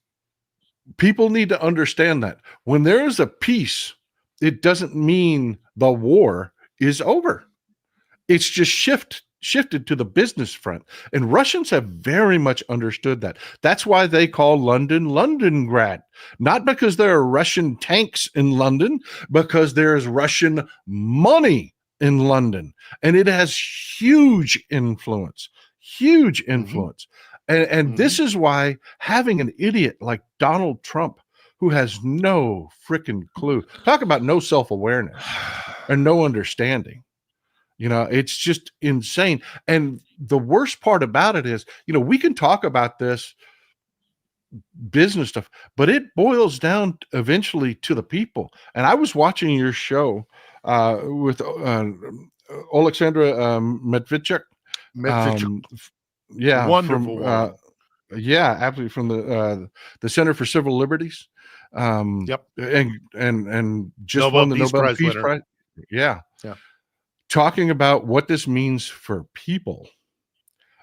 People need to understand that when there is a peace, it doesn't mean the war is over. It's just shifted to the business front. And Russians have very much understood that. That's why they call London Londongrad. Not because there are Russian tanks in London, because there is Russian money in London. And it has huge influence. And this is why having an idiot like Donald Trump, who has no freaking clue, talk about no self-awareness and no understanding. It's just insane. And the worst part about it is, we can talk about this business stuff, but it boils down eventually to the people. And I was watching your show with Alexandra Medvedchuk. Yeah, wonderful. Absolutely, from the Center for Civil Liberties. Yep, and just won the Nobel Peace Prize. Yeah, talking about what this means for people.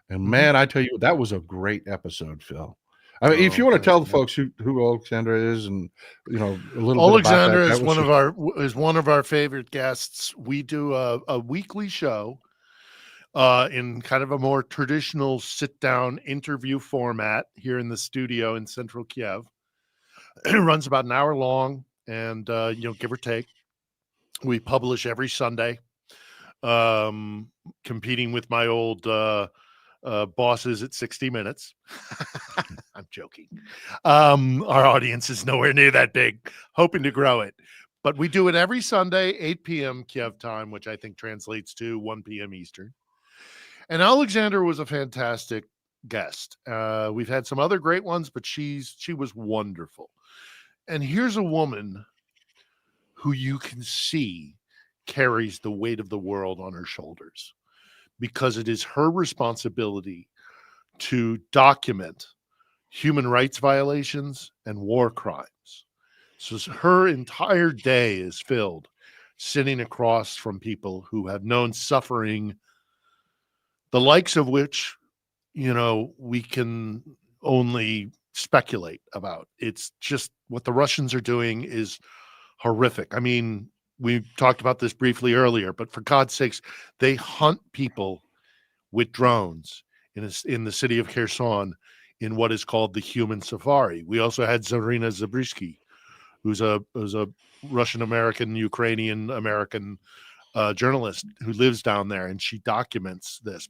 And man, I tell you, that was a great episode, Phil. I mean, if you want to tell the folks who Alexandra is, and a little Alexandra bit about that, is one of our favorite guests. We do a weekly show. In kind of a more traditional sit-down interview format here in the studio in central Kiev. It runs about an hour long, and give or take. We publish every Sunday, competing with my old bosses at 60 Minutes. I'm joking. Our audience is nowhere near that big, hoping to grow it. But we do it every Sunday, 8 p.m. Kiev time, which I think translates to 1 p.m. Eastern. And Alexandra was a fantastic guest. We've had some other great ones, but she was wonderful. And here's a woman who you can see carries the weight of the world on her shoulders, because it is her responsibility to document human rights violations and war crimes. So her entire day is filled sitting across from people who have known suffering, the likes of which, we can only speculate about. It's just what the Russians are doing is horrific. I mean, we talked about this briefly earlier, but for God's sakes, they hunt people with drones in the city of Kherson in what is called the human safari. We also had Zarina Zabriskie, who's a Russian-American, Ukrainian-American journalist who lives down there, and she documents this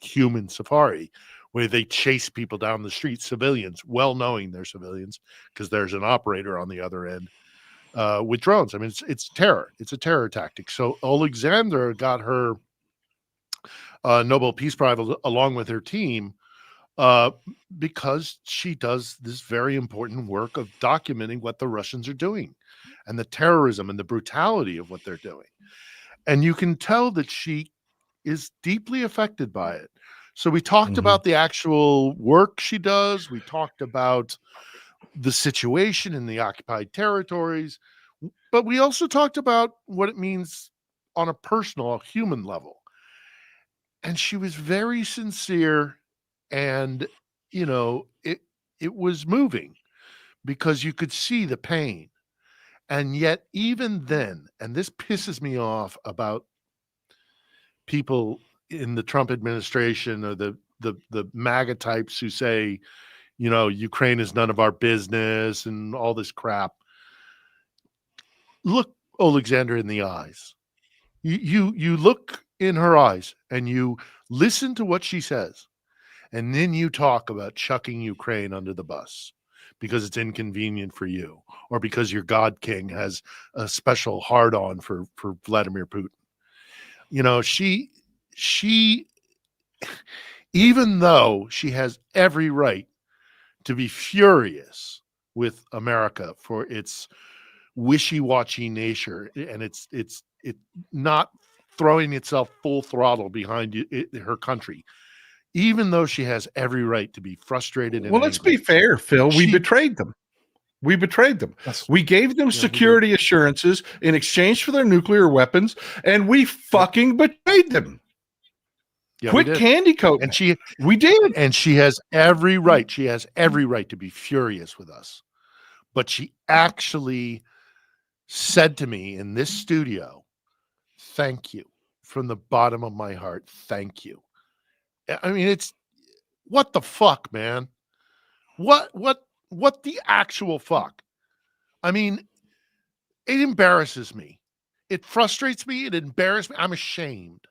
human safari where they chase people down the street, civilians, well knowing they're civilians because there's an operator on the other end with drones. I mean, it's terror. It's a terror tactic. So Alexandra got her Nobel Peace Prize along with her team because she does this very important work of documenting what the Russians are doing and the terrorism and the brutality of what they're doing. And you can tell that she is deeply affected by it. So we talked about the actual work she does. We talked about the situation in the occupied territories, but we also talked about what it means on a personal, human level. And she was very sincere, and it was moving because you could see the pain. And yet, even then, and this pisses me off about people in the Trump administration or the MAGA types who say, you know, Ukraine is none of our business and all this crap. Look Alexander in the eyes. You look in her eyes and you listen to what she says, and then you talk about chucking Ukraine under the bus because it's inconvenient for you, or because your God King has a special hard-on for Vladimir Putin. You know, she even though she has every right to be furious with America for its wishy-washy nature and it's not throwing itself full throttle behind her country, even though she has every right to be frustrated and Well, let's angry. be fair, Phil. We betrayed them. We betrayed them. We gave them security assurances in exchange for their nuclear weapons, and we fucking betrayed them. Yeah, Quit candy coating. And we did. And she has every right. She has every right to be furious with us. But she actually said to me in this studio, thank you from the bottom of my heart. Thank you. I mean, it's what the fuck, man? What the actual fuck? I mean, it embarrasses me. It frustrates me. It embarrasses me. I'm ashamed,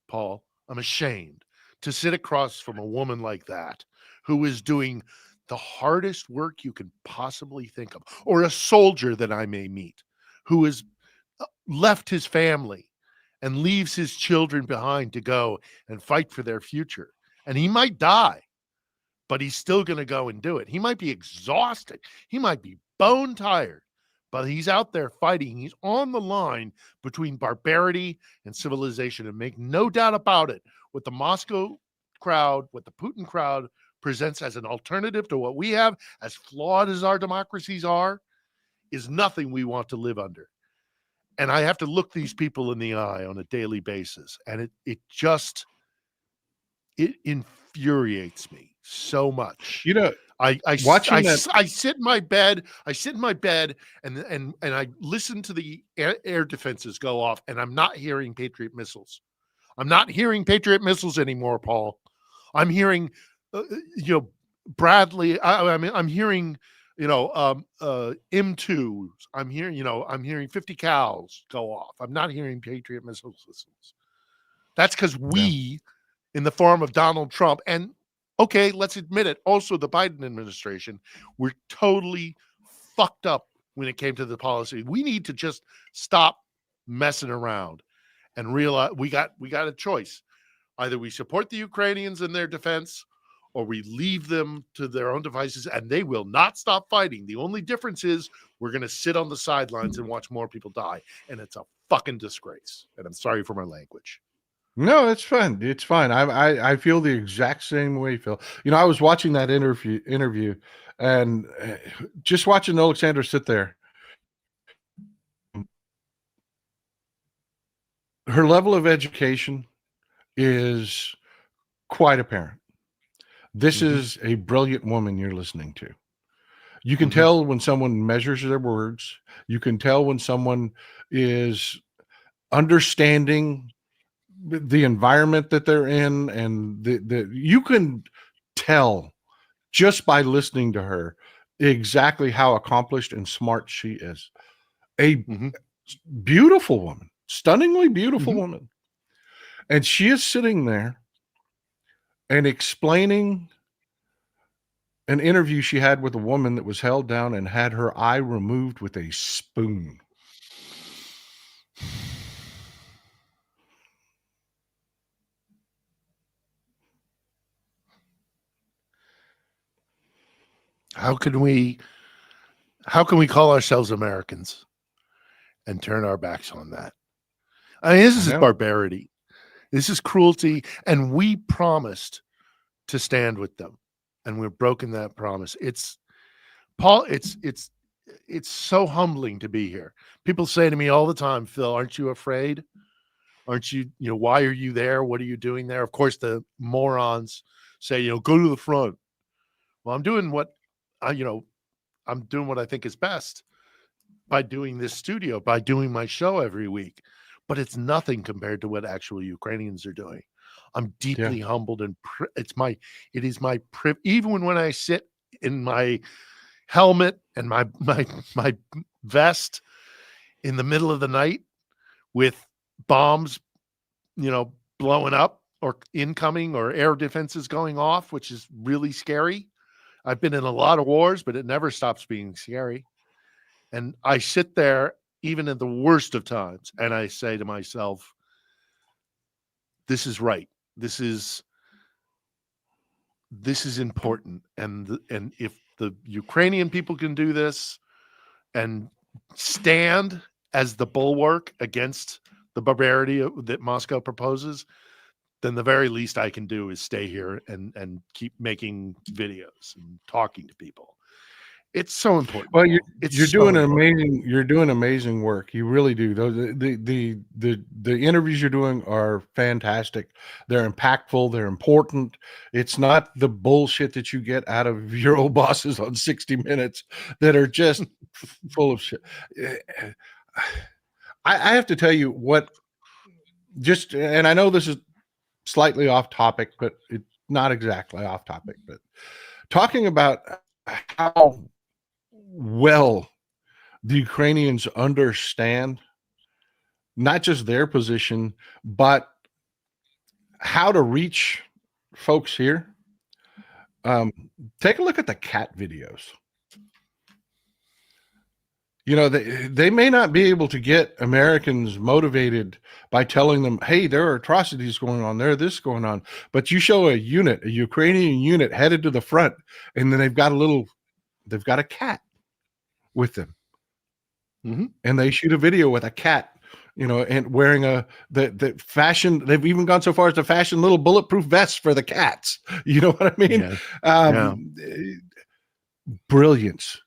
Paul. I'm ashamed to sit across from a woman like that who is doing the hardest work you can possibly think of, or a soldier that I may meet who has left his family and leaves his children behind to go and fight for their future. And he might die, but he's still going to go and do it. He might be exhausted. He might be bone tired, but he's out there fighting. He's on the line between barbarity and civilization. And make no doubt about it, what the Moscow crowd, what the Putin crowd presents as an alternative to what we have, as flawed as our democracies are, is nothing we want to live under. And I have to look these people in the eye on a daily basis. And it infuriates me so much. You know, I sit in my bed. And I listen to the air defenses go off, and I'm not hearing Patriot missiles. I'm not hearing Patriot missiles anymore, Paul. I'm hearing, Bradley. I'm hearing, M2s. I'm hearing 50 cals go off. I'm not hearing Patriot missile systems. That's because we, in the form of Donald Trump, and okay, let's admit it, also the Biden administration, were totally fucked up when it came to the policy. We need to just stop messing around and realize we got a choice. Either we support the Ukrainians in their defense, or we leave them to their own devices, and they will not stop fighting. The only difference is we're going to sit on the sidelines and watch more people die. And it's a fucking disgrace. And I'm sorry for my language. No, it's fine. It's fine. I feel the exact same way, Phil. You know, I was watching that interview and just watching Alexander sit there. Her level of education is quite apparent. This is a brilliant woman you're listening to. You can tell when someone measures their words. You can tell when someone is understanding the environment that they're in, and you can tell just by listening to her exactly how accomplished and smart she is. A beautiful woman, stunningly beautiful woman. And she is sitting there and explaining an interview she had with a woman that was held down and had her eye removed with a spoon. How can we call ourselves Americans and turn our backs on that? I mean, this is barbarity. This is cruelty. And we promised to stand with them, and we've broken that promise. It's so humbling to be here. People say to me all the time, Phil, aren't you afraid? Aren't you, why are you there? What are you doing there? Of course, the morons say, go to the front. Well, I'm doing what I think is best. by doing this studio, by doing my show every week, but it's nothing compared to what actual Ukrainians are doing. I'm deeply humbled, and it is my even when I sit in my helmet and my vest in the middle of the night with bombs, blowing up or incoming, or air defenses going off, which is really scary. I've been in a lot of wars, but it never stops being scary. And I sit there even at the worst of times, and I say to myself, this is right. This is important. And if the Ukrainian people can do this and stand as the bulwark against the barbarity that Moscow proposes, then the very least I can do is stay here and keep making videos and talking to people. It's so important. Well, you're doing amazing work. You really do. The interviews you're doing are fantastic. They're impactful. They're important. It's not the bullshit that you get out of your old bosses on 60 Minutes that are just full of shit. I have to tell you what. And I know this is slightly off topic, but it's not exactly off topic. But talking about how well the Ukrainians understand not just their position, but how to reach folks here. Take a look at the cat videos. They may not be able to get Americans motivated by telling them, hey, there are atrocities going on, there, this going on. But you show a Ukrainian unit headed to the front, and then they've got a cat with them. Mm-hmm. And they shoot a video with a cat, and wearing the fashion. They've even gone so far as to fashion little bulletproof vests for the cats. You know what I mean? Yeah. Brilliance,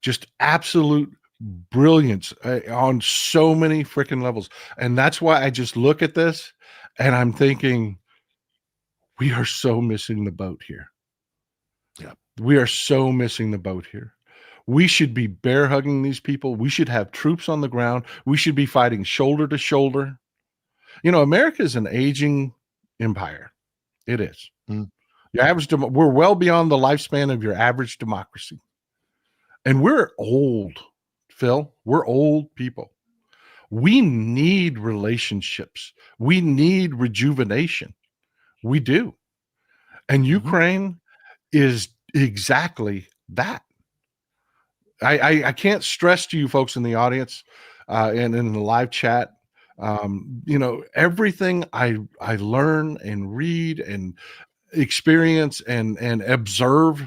just absolute brilliance on so many freaking levels. And that's why I just look at this and I'm thinking, we are so missing the boat here. Yeah. We are so missing the boat here. We should be bear hugging these people. We should have troops on the ground. We should be fighting shoulder to shoulder. America is an aging empire. It is. Mm. We're well beyond the lifespan of your average democracy. And we're old, Phil. We're old people. We need relationships. We need rejuvenation. We do. And Ukraine is exactly that. I can't stress to you folks in the audience and in the live chat, everything I learn and read and experience and observe,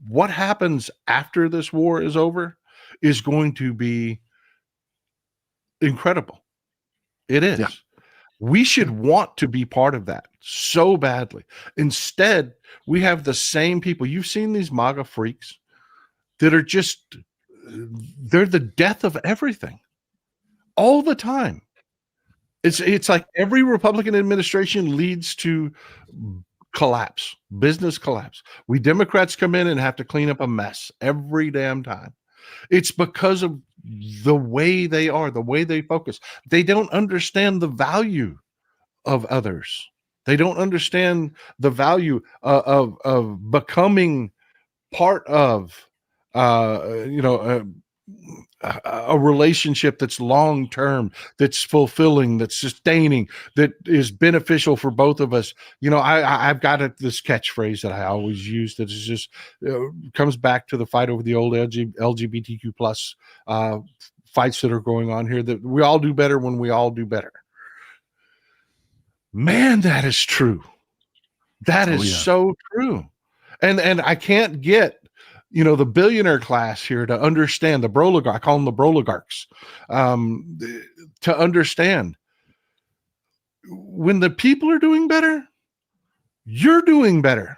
what happens after this war is over is going to be incredible. It is. Yeah. We should want to be part of that so badly. Instead, we have the same people. You've seen these MAGA freaks that are they're the death of everything all the time. It's like every Republican administration leads to collapse, business collapse. We Democrats come in and have to clean up a mess every damn time. It's because of the way they are, the way they focus. They don't understand the value of others. They don't understand the value of becoming part of, a relationship that's long-term, that's fulfilling, that's sustaining, that is beneficial for both of us. I've got this catchphrase that I always use that is just comes back to the fight over the old LGBTQ plus fights that are going on here, that we all do better when we all do better. Man, that is true. That is so true. And I can't get the billionaire class here to understand, the broligarch, I call them the broligarchs, to understand when the people are doing better, you're doing better.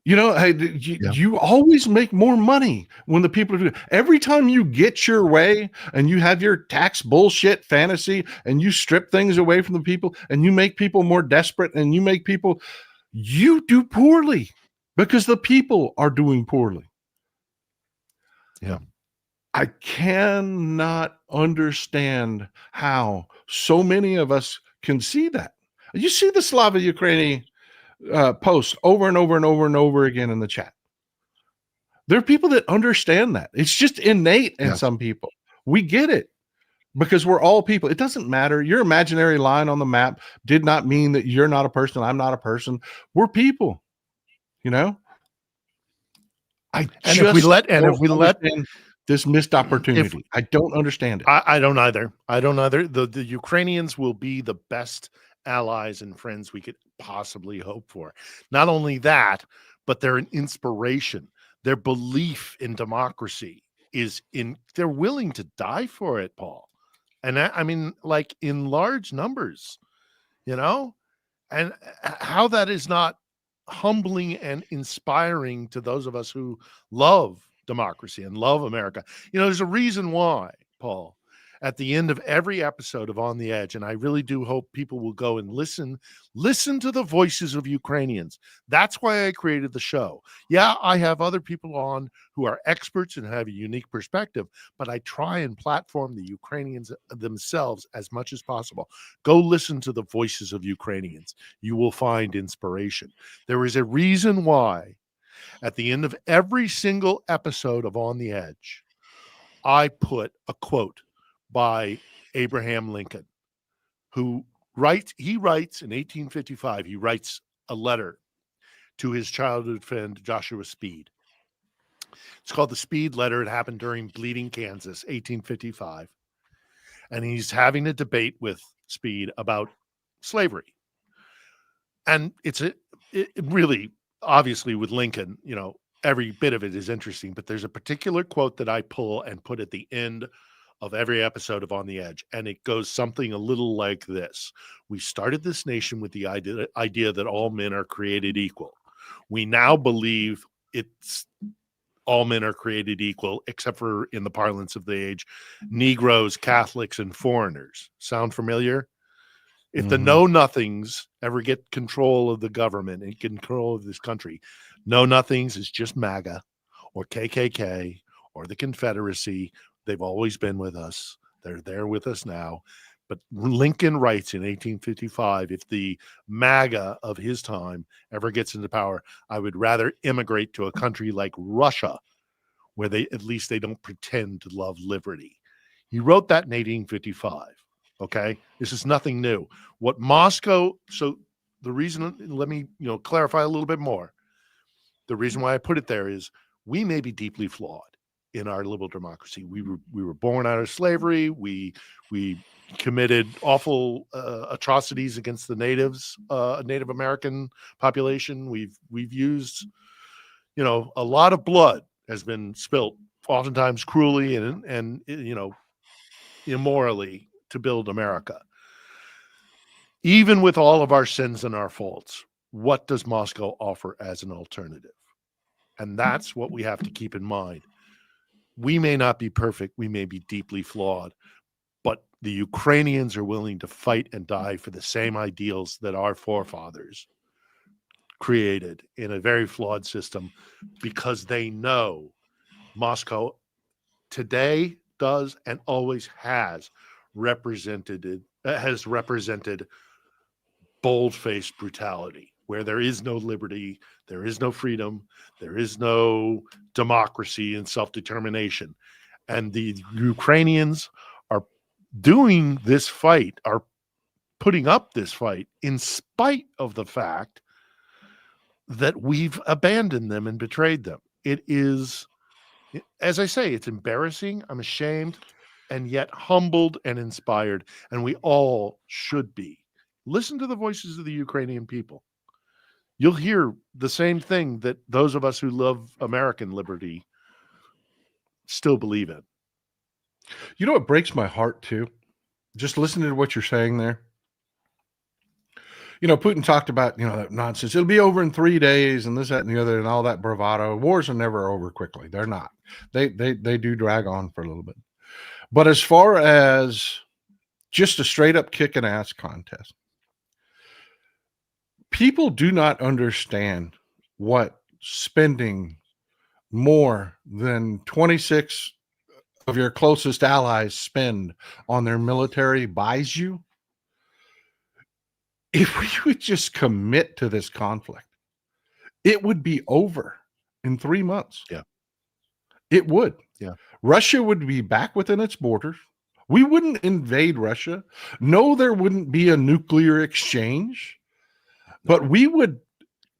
You always make more money when the people are doing. Every time you get your way and you have your tax bullshit fantasy and you strip things away from the people and you make people more desperate and you do poorly. Because the people are doing poorly. Yeah. I cannot understand how so many of us can see that. You see the Slava Ukraini posts over and over and over and over again in the chat. There are people that understand that. It's just innate in some people. We get it because we're all people. It doesn't matter. Your imaginary line on the map did not mean that you're not a person. I'm not a person. We're people, you know? If we let this missed opportunity, I don't understand it. I don't either. The Ukrainians will be the best allies and friends we could possibly hope for. Not only that, but they're an inspiration. Their belief in democracy they're willing to die for it, Paul. And I mean, like in large numbers, you know, and how that is not humbling and inspiring to those of us who love democracy and love America. You know, there's a reason why, Paul, at the end of every episode of On the Edge, and I really do hope people will go and listen to the voices of Ukrainians. That's why I created the show. Yeah, I have other people on who are experts and have a unique perspective, but I try and platform the Ukrainians themselves as much as possible. Go listen to the voices of Ukrainians. You will find inspiration. There is a reason why at the end of every single episode of On the Edge, I put a quote by Abraham Lincoln, who writes in 1855, he writes a letter to his childhood friend, Joshua Speed. It's called the Speed Letter. It happened during Bleeding, Kansas, 1855. And he's having a debate with Speed about slavery. And it really, obviously with Lincoln, you know, every bit of it is interesting, but there's a particular quote that I pull and put at the end of every episode of On the Edge. And it goes something a little like this. We started this nation with the idea that all men are created equal. We now believe it's all men are created equal, except for, in the parlance of the age, Negroes, Catholics, and foreigners. Sound familiar? If the know-nothings ever get control of the government and control of this country, know-nothings is just MAGA or KKK or the Confederacy. They've always been with us. They're there with us now. But Lincoln writes in 1855, if the MAGA of his time ever gets into power, I would rather immigrate to a country like Russia, where at least they don't pretend to love liberty. He wrote that in 1855. Okay, this is nothing new. What Moscow, so the reason, let me clarify a little bit more. The reason why I put it there is we may be deeply flawed in our liberal democracy. We were born out of slavery. We committed awful atrocities against the Native American population. We've used, a lot of blood has been spilt, oftentimes cruelly and immorally, to build America. Even with all of our sins and our faults, what does Moscow offer as an alternative? And that's what we have to keep in mind. We may not be perfect. We may be deeply flawed, but the Ukrainians are willing to fight and die for the same ideals that our forefathers created in a very flawed system, because they know Moscow today does and always has represented bold-faced brutality, where there is no liberty, there is no freedom, there is no democracy and self-determination. And the Ukrainians are doing this fight, are putting up this fight in spite of the fact that we've abandoned them and betrayed them. It is, as I say, it's embarrassing. I'm ashamed, and yet humbled and inspired. And we all should be. Listen to the voices of the Ukrainian people. You'll hear the same thing that those of us who love American liberty still believe in. You know what breaks my heart too? Just listening to what you're saying there. Putin talked about, that nonsense. It'll be over in 3 days and this, that, and the other, and all that bravado. Wars are never over quickly. They're not. They do drag on for a little bit. But as far as just a straight up kicking ass contest, people do not understand what spending more than 26 of your closest allies spend on their military buys you, if we would just commit to this conflict, it would be over in 3 months. Yeah. It would. Yeah. Russia would be back within its borders. We wouldn't invade Russia. No, there wouldn't be a nuclear exchange, but we would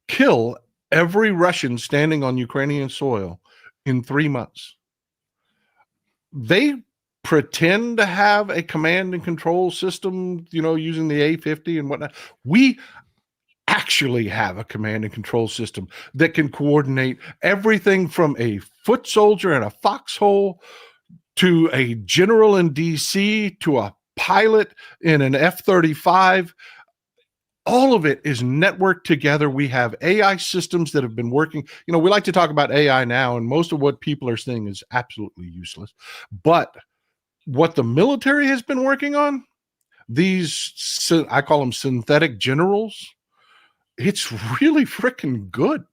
kill every Russian standing on Ukrainian soil in 3 months. They pretend to have a command and control system, using the A-50 and whatnot. We actually have a command and control system that can coordinate everything from a foot soldier in a foxhole to a general in DC to a pilot in an F-35. All of it is networked together. We have AI systems that have been working. We like to talk about AI now, and most of what people are saying is absolutely useless. But what the military has been working on, I call them synthetic generals, it's really freaking good.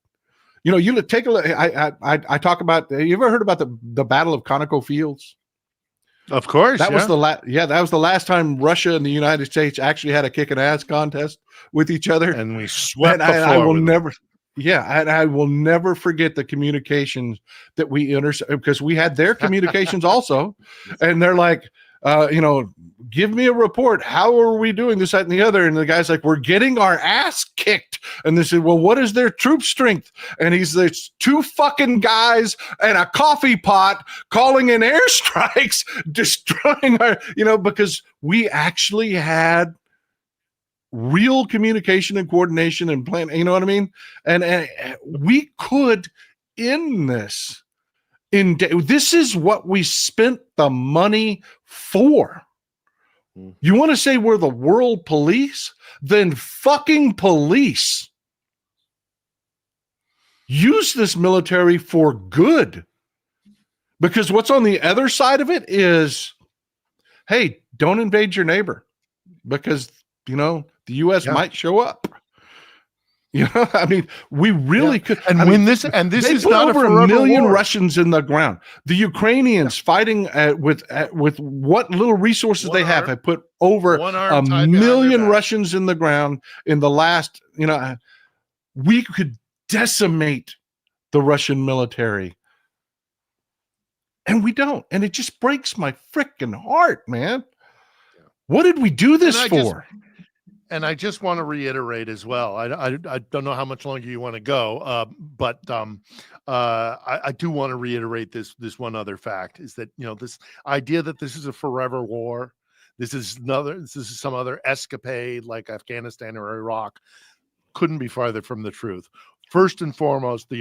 You take a look. I talk about. You ever heard about the Battle of Conoco Fields? Of course. That was that was the last time Russia and the United States actually had a kicking ass contest with each other, and we swept. I will never. Yeah, and I will never forget the communications that we because we had their communications also, and they're like, give me a report. How are we doing this, that, and the other? And the guy's like, we're getting our ass kicked. And they said, well, what is their troop strength? And there's 2 fucking guys and a coffee pot calling in airstrikes, destroying our, because we actually had real communication and coordination and plan. You know what I mean? And we could end this. This is what we spent the money for. You want to say we're the world police? Then fucking police. Use this military for good. Because what's on the other side of it is, hey, don't invade your neighbor. Because, the U.S. might show up. I mean, we really could. And this is not over a 1 million war. Russians in the ground. The Ukrainians fighting with what little resources they have put over 1 million Russians in the ground in the last. We could decimate the Russian military, and we don't. And it just breaks my freaking heart, man. What did we do this for? And I just want to reiterate as well. I don't know how much longer you want to go, but I do want to reiterate this one other fact is that this idea that this is a forever war, this is some other escapade like Afghanistan or Iraq, couldn't be farther from the truth. First and foremost, the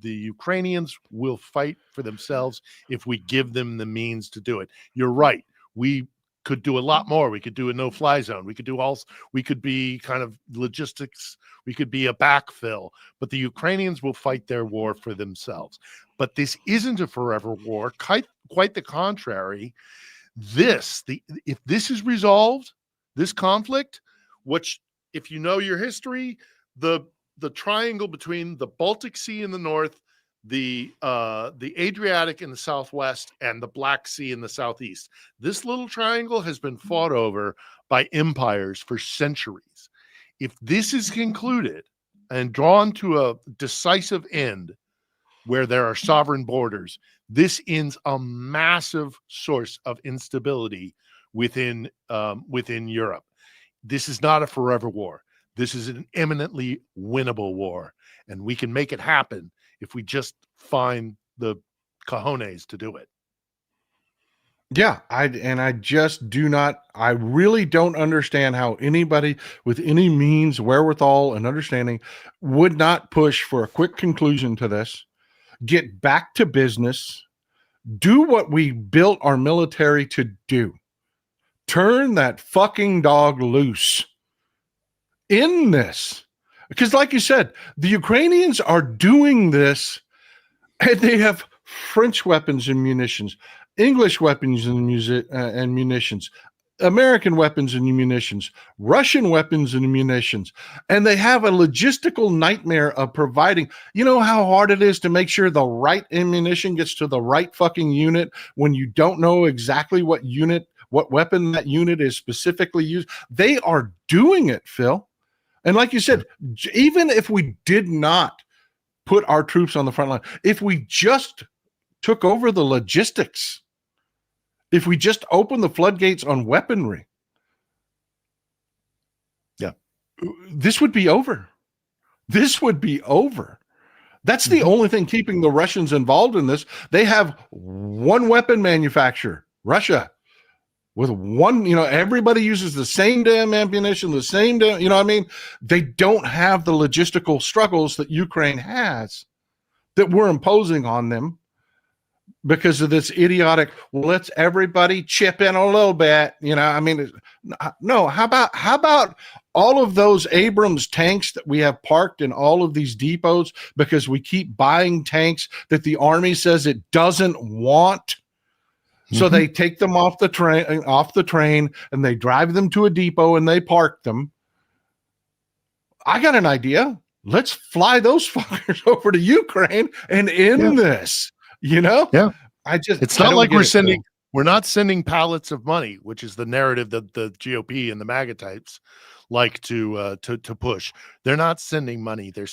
Ukrainians will fight for themselves if we give them the means to do it. You're right. We could do a lot more. We could do a no-fly zone. We could be kind of logistics. We could be a backfill. But the Ukrainians will fight their war for themselves. But this isn't a forever war. Quite the contrary. If this is resolved, this conflict, which, if you know your history, the triangle between the Baltic Sea in the north, the Adriatic in the southwest, and the Black Sea in the southeast. This little triangle has been fought over by empires for centuries. If this is concluded and drawn to a decisive end where there are sovereign borders, this ends a massive source of instability within Europe. This is not a forever war. This is an eminently winnable war, and we can make it happen if we just find the cojones to do it. Yeah, I really don't understand how anybody with any means, wherewithal, and understanding would not push for a quick conclusion to this, get back to business, do what we built our military to do. Turn that fucking dog loose in this. Because like you said, the Ukrainians are doing this, and they have French weapons and munitions, English weapons and munitions, American weapons and munitions, Russian weapons and munitions, and they have a logistical nightmare of providing. You know how hard it is to make sure the right ammunition gets to the right fucking unit when you don't know exactly what weapon that unit is specifically used. They are doing it, Phil. And like you said, even if we did not put our troops on the front line, if we just took over the logistics, if we just open the floodgates on weaponry, this would be over. This would be over. That's the only thing keeping the Russians involved in this. They have one weapon manufacturer, Russia, with one, everybody uses the same damn ammunition, the same damn, they don't have the logistical struggles that Ukraine has that we're imposing on them. Because of this idiotic, let's everybody chip in a little bit, no. How about all of those Abrams tanks that we have parked in all of these depots because we keep buying tanks that the Army says it doesn't want? So they take them off the train, and they drive them to a depot and they park them. I got an idea. Let's fly those fuckers over to Ukraine and end this. It's not like we're not sending pallets of money, which is the narrative that the GOP and the MAGA types like to push. They're not sending money. They're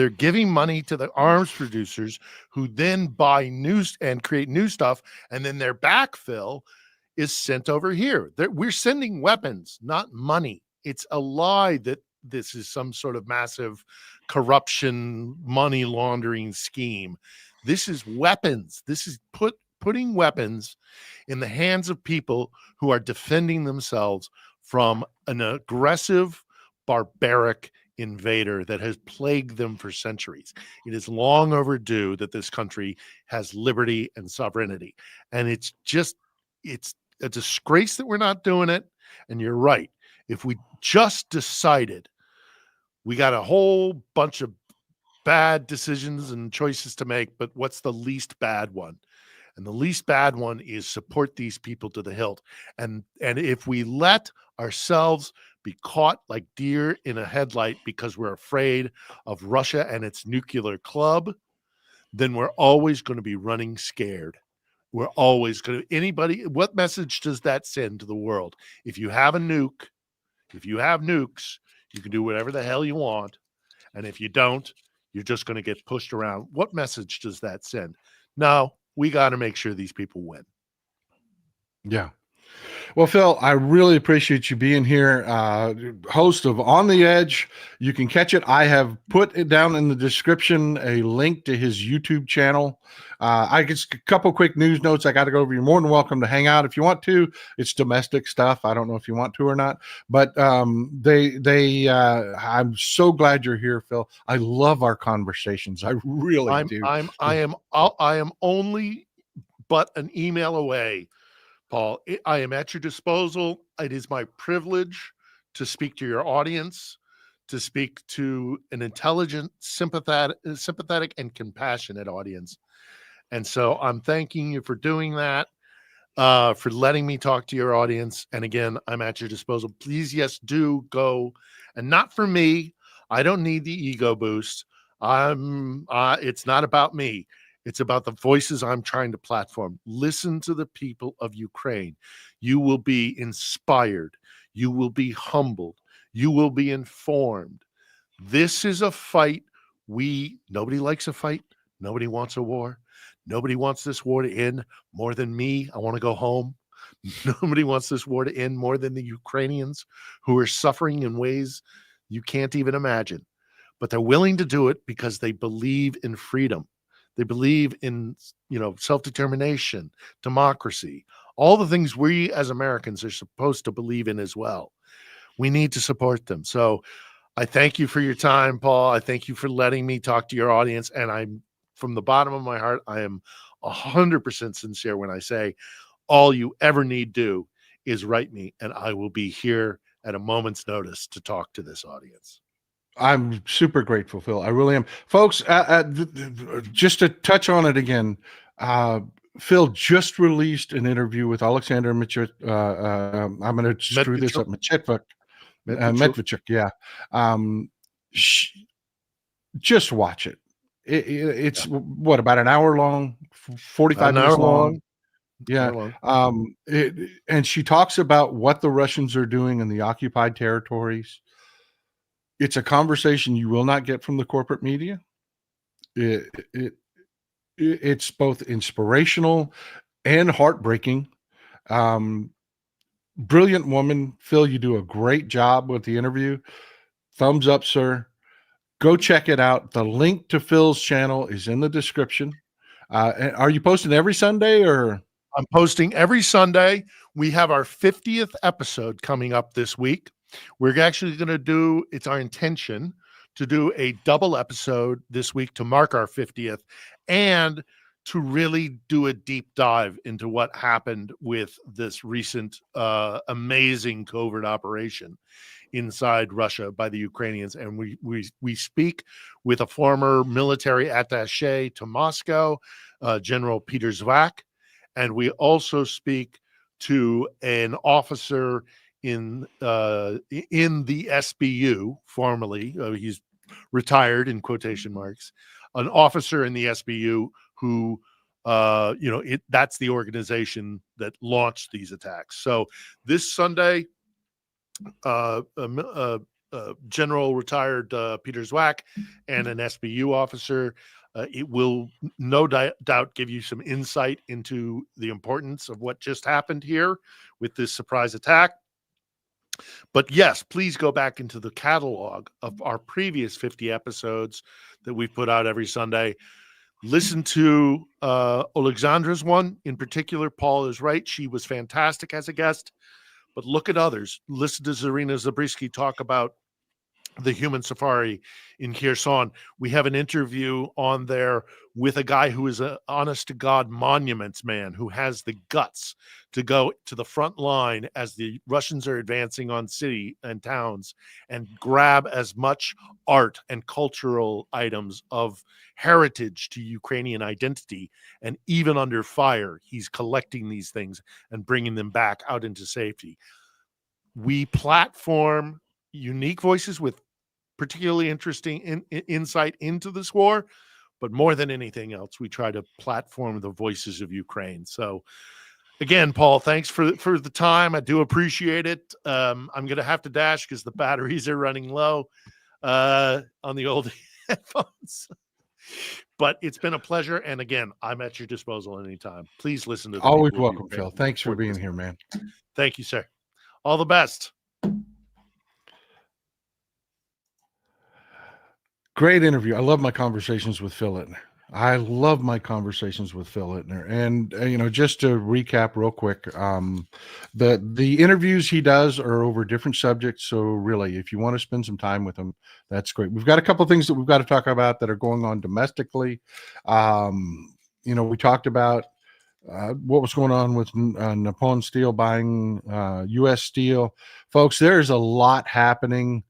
giving money to the arms producers who then buy news and create new stuff, and then their backfill is sent over here. We're sending weapons, not money. It's a lie that this is some sort of massive corruption, money laundering scheme. This is weapons. This is putting weapons in the hands of people who are defending themselves from an aggressive, barbaric invader that has plagued them for centuries. It is long overdue that this country has liberty and sovereignty. And it's a disgrace that we're not doing it. And you're right. If we just decided, we got a whole bunch of bad decisions and choices to make, but what's the least bad one? And the least bad one is support these people to the hilt. And if we let ourselves be caught like deer in a headlight because we're afraid of Russia and its nuclear club, then we're always going to be running scared. We're always going to, what message does that send to the world? If you have nukes, you can do whatever the hell you want. And if you don't, you're just going to get pushed around. What message does that send? No, we got to make sure these people win. Yeah. Well, Phil, I really appreciate you being here. Host of On the Edge. You can catch it. I have put it down in the description, a link to his YouTube channel. I guess a couple quick news notes I got to go over. You're more than welcome to hang out if you want to. It's domestic stuff. I don't know if you want to or not, but I'm so glad you're here, Phil. I love our conversations. I really do. I am only but an email away, Paul. I am at your disposal. It is my privilege to speak to your audience, to speak to an intelligent, sympathetic, and compassionate audience. And so I'm thanking you for doing that, for letting me talk to your audience. And again, I'm at your disposal. Please, yes, do go. And not for me. I don't need the ego boost. It's not about me. It's about the voices I'm trying to platform. Listen to the people of Ukraine. You will be inspired. You will be humbled. You will be informed. This is a fight. Nobody likes a fight. Nobody wants a war. Nobody wants this war to end more than me. I want to go home. Nobody wants this war to end more than the Ukrainians, who are suffering in ways you can't even imagine. But they're willing to do it because they believe in freedom. They believe in, self-determination, democracy, all the things we as Americans are supposed to believe in as well. We need to support them. So I thank you for your time, Paul. I thank you for letting me talk to your audience. And I'm, from the bottom of my heart, I am 100% sincere when I say all you ever need do is write me, and I will be here at a moment's notice to talk to this audience. I'm super grateful, Phil. I really am. Folks, just to touch on it again, Phil just released an interview with Alexander I'm going to screw this up. Medvedchuk. Yeah. Just watch it. It's what, about an hour long, 45 minutes long. Yeah. And she talks about what the Russians are doing in the occupied territories. It's a conversation you will not get from the corporate media. It's both inspirational and heartbreaking. Brilliant woman. Phil, you do a great job with the interview. Thumbs up, sir. Go check it out. The link to Phil's channel is in the description. Are you posting every Sunday, or? I'm posting every Sunday. We have our 50th episode coming up this week. We're actually going to do, it's our intention to do a double episode this week to mark our 50th and to really do a deep dive into what happened with this recent amazing covert operation inside Russia by the Ukrainians. And we speak with a former military attaché to Moscow, General Peter Zvak, and we also speak to an officer in the SBU, formerly, he's retired in quotation marks, an officer in the SBU who, that's the organization that launched these attacks. So this Sunday, General retired Peter Zwak and an SBU officer. It will no doubt give you some insight into the importance of what just happened here with this surprise attack. But yes, please go back into the catalog of our previous 50 episodes that we've put out every Sunday. Listen to Alexandra's one in particular. Paul is right. She was fantastic as a guest. But look at others. Listen to Zarina Zabriskie talk about the human safari in Kherson. We have an interview on there with a guy who is an honest-to-God monuments man who has the guts to go to the front line as the Russians are advancing on city and towns and grab as much art and cultural items of heritage to Ukrainian identity. And even under fire, he's collecting these things and bringing them back out into safety. We platform unique voices with particularly interesting insight into this war, but more than anything else, we try to platform the voices of Ukraine. So again, Paul, thanks for the time. I do appreciate it. I'm going to have to dash because the batteries are running low on the old headphones. But it's been a pleasure. And again, I'm at your disposal anytime. Please listen to the always welcome, Phil. Thanks for being here, man. Thank you, sir. All the best. Great interview. I love my conversations with Phil Ittner. And just to recap real quick, the interviews he does are over different subjects. So really, if you want to spend some time with him, that's great. We've got a couple of things that we've got to talk about that are going on domestically. We talked about what was going on with Nippon Steel buying U.S. steel. Folks, there's a lot happening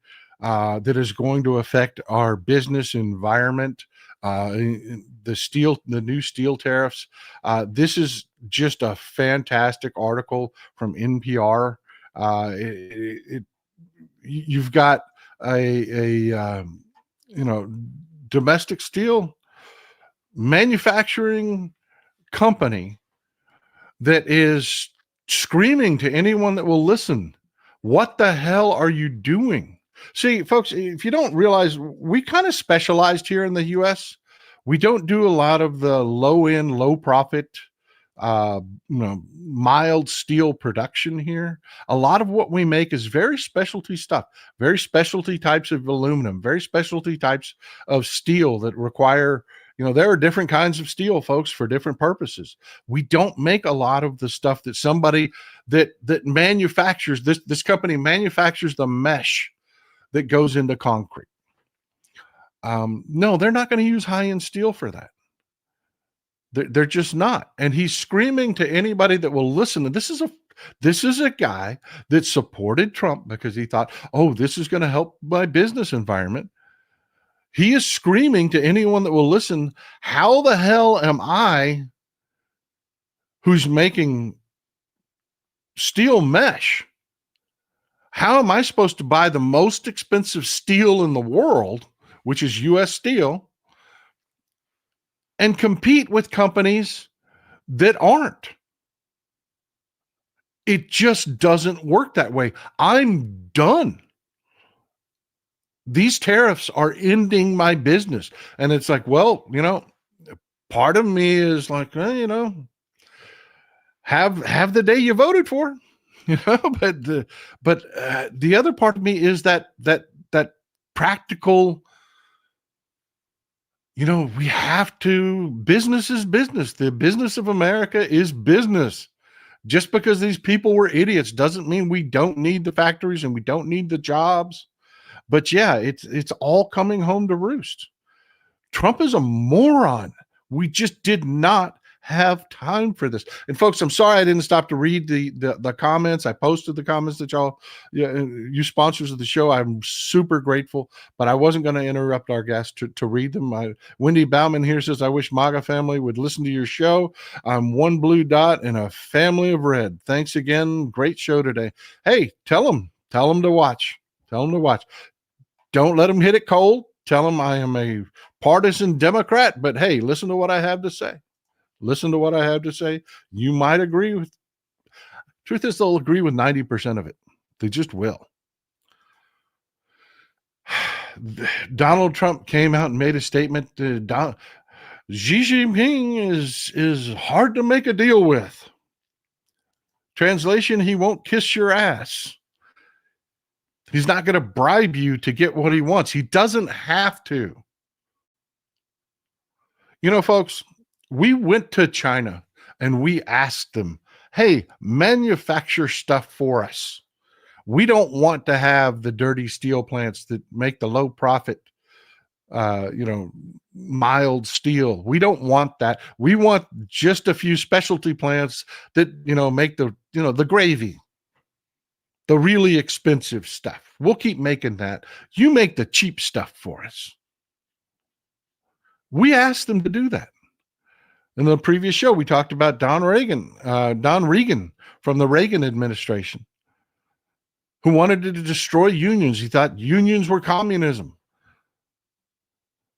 that is going to affect our business environment. The new steel tariffs. This is just a fantastic article from NPR. You've got a domestic steel manufacturing company that is screaming to anyone that will listen, what the hell are you doing? See, folks, if you don't realize, we kind of specialized here in the U.S. We don't do a lot of the low-end, low-profit, mild steel production here. A lot of what we make is very specialty stuff, very specialty types of aluminum, very specialty types of steel that require, there are different kinds of steel, folks, for different purposes. We don't make a lot of the stuff that somebody that manufactures, this company manufactures the mesh that goes into concrete. No, they're not going to use high-end steel for that. They're just not. And he's screaming to anybody that will listen. And this is a guy that supported Trump because he thought, oh, this is going to help my business environment. He is screaming to anyone that will listen, how the hell am I who's making steel mesh. How am I supposed to buy the most expensive steel in the world, which is U.S. steel, and compete with companies that aren't? It just doesn't work that way. I'm done. These tariffs are ending my business. And it's like, well, part of me is like, have the day you voted for, but the other part of me is that practical, we have to, business is business. The business of America is business. Just because these people were idiots doesn't mean we don't need the factories and we don't need the jobs. But yeah, it's all coming home to roost. Trump is a moron. We just did not have time for this. And folks, I'm sorry I didn't stop to read the comments. I posted the comments that you sponsors of the show. I'm super grateful, but I wasn't going to interrupt our guests to read them. Wendy Bauman here says, I wish MAGA family would listen to your show. I'm one blue dot in a family of red. Thanks again. Great show today. Hey, tell them to watch. Tell them to watch. Don't let them hit it cold. Tell them I am a partisan Democrat, but hey, listen to what I have to say. Listen to what I have to say. You might agree with, truth is they'll agree with 90% of it. They just will. Donald Trump came out and made a statement. Xi Jinping is hard to make a deal with. Translation, he won't kiss your ass. He's not going to bribe you to get what he wants. He doesn't have to. Folks, we went to China and we asked them, hey, manufacture stuff for us. We don't want to have the dirty steel plants that make the low profit, mild steel. We don't want that. We want just a few specialty plants that, make the gravy, the really expensive stuff. We'll keep making that. You make the cheap stuff for us. We asked them to do that. In the previous show, we talked about Don Regan from the Reagan administration, who wanted to destroy unions. He thought unions were communism,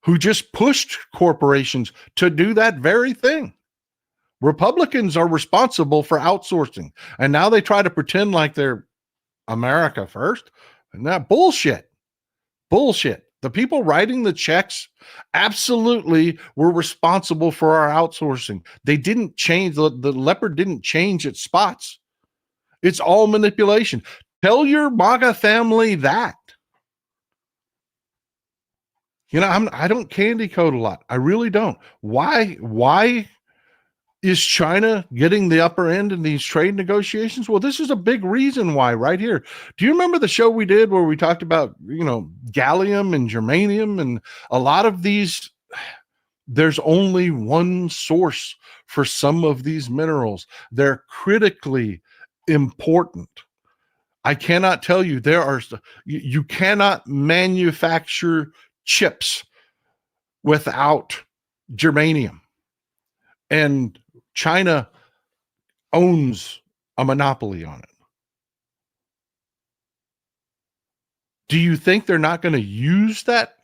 who just pushed corporations to do that very thing. Republicans are responsible for outsourcing, and now they try to pretend like they're America first. And that bullshit. The people writing the checks absolutely were responsible for our outsourcing. They didn't change. The leopard didn't change its spots. It's all manipulation. Tell your MAGA family that. I don't candy coat a lot. I really don't. Why is China getting the upper end in these trade negotiations? Well, this is a big reason why right here. Do you remember the show we did where we talked about, gallium and germanium and a lot of these? There's only one source for some of these minerals. They're critically important. I cannot tell you you cannot manufacture chips without germanium. And China owns a monopoly on it. Do you think they're not going to use that?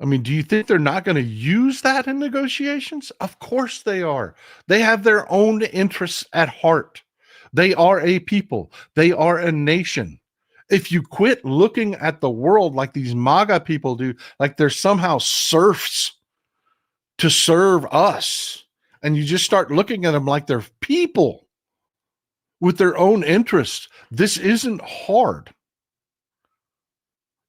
Do you think they're not going to use that in negotiations? Of course they are. They have their own interests at heart. They are a people. They are a nation. If you quit looking at the world like these MAGA people do, like they're somehow serfs to serve us, and you just start looking at them like they're people with their own interests, this isn't hard.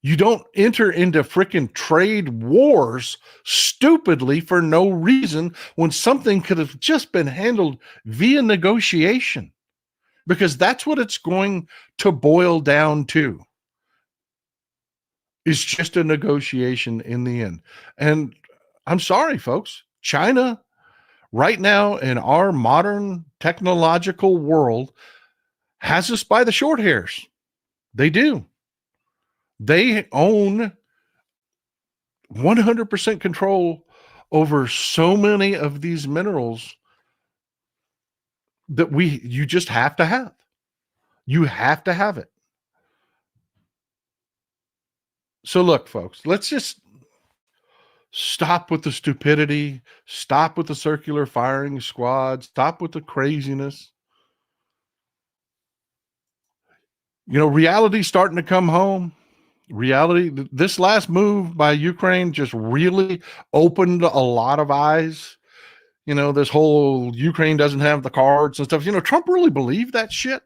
You don't enter into freaking trade wars stupidly for no reason when something could have just been handled via negotiation, because that's what it's going to boil down to. It's just a negotiation in the end. And I'm sorry, folks. China, right now in our modern technological world, has us by the short hairs. They do. They own 100% control over so many of these minerals that you just have to have. You have to have it. So look, folks, let's just stop with the stupidity, stop with the circular firing squad, stop with the craziness. You know, reality's starting to come home. Reality, this last move by Ukraine just really opened a lot of eyes. You know, this whole Ukraine doesn't have the cards and stuff. You know, Trump really believed that shit.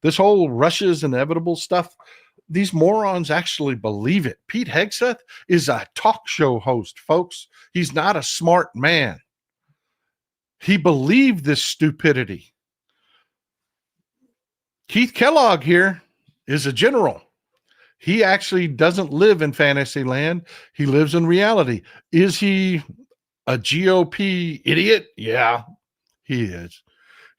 This whole Russia's inevitable stuff, these morons actually believe it. Pete Hegseth is a talk show host, folks. He's not a smart man. He believed this stupidity. Keith Kellogg here is a general. He actually doesn't live in fantasy land. He lives in reality. Is he a GOP idiot? Yeah, he is.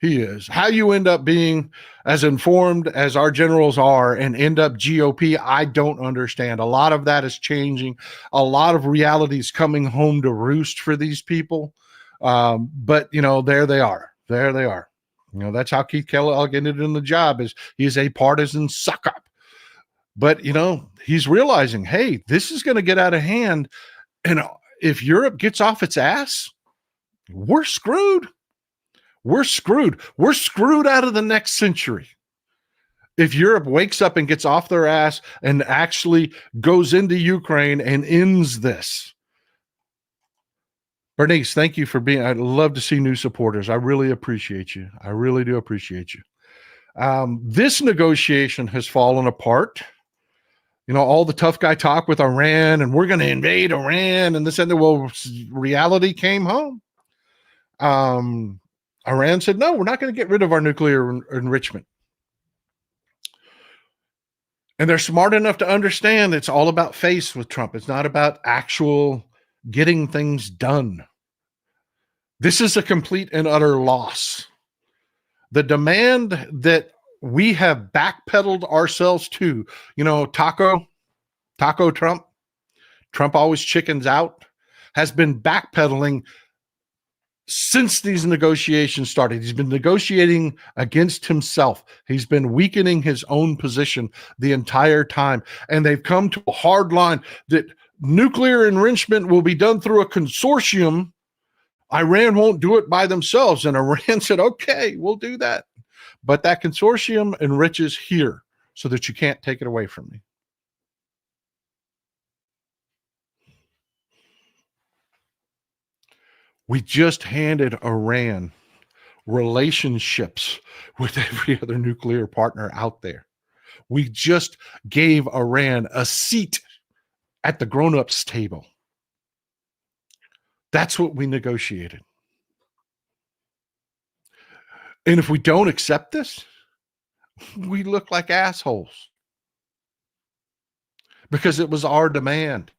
He is. How you end up being as informed as our generals are and end up GOP, I don't understand. A lot of that is changing. A lot of reality is coming home to roost for these people. But, you know, there they are. There they are. You know, that's how Keith Kellogg ended in the job, is he's a partisan suck-up. But, you know, he's realizing, hey, this is going to get out of hand. And if Europe gets off its ass, we're screwed. We're screwed. We're screwed out of the next century. If Europe wakes up and gets off their ass and actually goes into Ukraine and ends this. Bernice, thank you for being, I'd love to see new supporters. I really appreciate you. I really do appreciate you. This negotiation has fallen apart. You know, all the tough guy talk with Iran and we're going to invade Iran and this and that. Well, reality came home. Iran said, no, we're not going to get rid of our nuclear enrichment. And they're smart enough to understand it's all about face with Trump. It's not about actual getting things done. This is a complete and utter loss. The demand that we have backpedaled ourselves to, you know, Taco Trump always chickens out, has been backpedaling since these negotiations started. He's been negotiating against himself. He's been weakening his own position the entire time. And they've come to a hard line that nuclear enrichment will be done through a consortium. Iran won't do it by themselves. And Iran said, okay, we'll do that. But that consortium enriches here so that you can't take it away from me. We just handed Iran relationships with every other nuclear partner out there. We just gave Iran a seat at the grown-ups table. That's what we negotiated. And if we don't accept this, we look like assholes. Because it was our demand.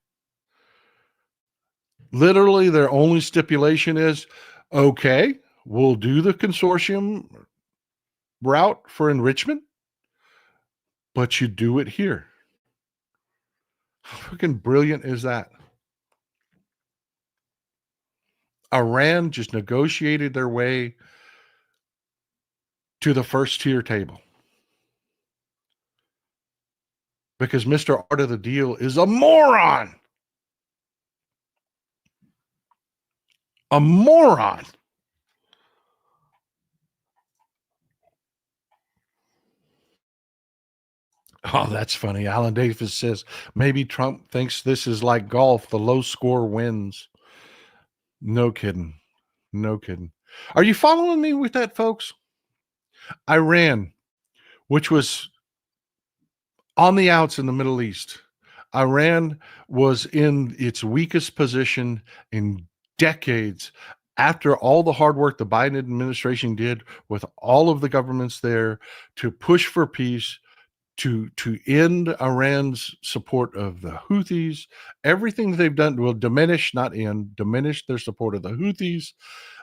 Literally, their only stipulation is, okay, we'll do the consortium route for enrichment, but you do it here. How freaking brilliant is that? Iran just negotiated their way to the first tier table. Because Mr. Art of the Deal is a moron. A moron. Oh, that's funny. Alan Davis says, maybe Trump thinks this is like golf. The low score wins. No kidding. No kidding. Are you following me with that, folks? Iran, which was on the outs in the Middle East. Iran was in its weakest position in decades after all the hard work the Biden administration did with all of the governments there to push for peace, to end Iran's support of the Houthis. Everything that they've done will diminish, not end, diminish their support of the Houthis.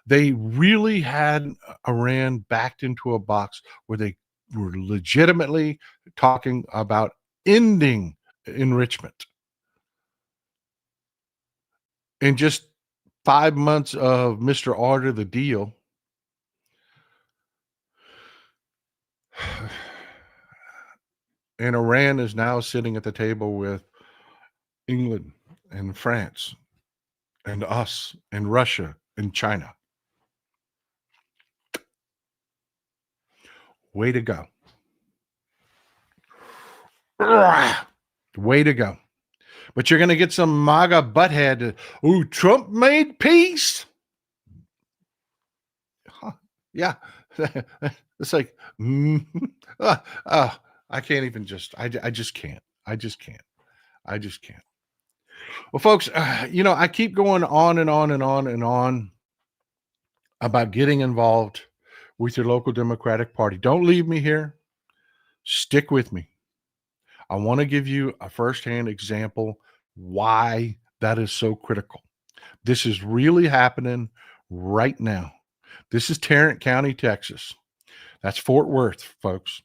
They really had Iran backed into a box where they were legitimately talking about ending enrichment. And just 5 months of Mr. Order the deal, and Iran is now sitting at the table with England and France and us and Russia and China. Way to go. Way to go. But you're going to get some MAGA butthead. Ooh, Trump made peace. Huh. Yeah. It's like, I can't even I just can't. I just can't. I just can't. Well, folks, I keep going on and on and on and on about getting involved with your local Democratic Party. Don't leave me here. Stick with me. I want to give you a firsthand example why that is so critical. This is really happening right now. This is Tarrant County, Texas. That's Fort Worth, folks.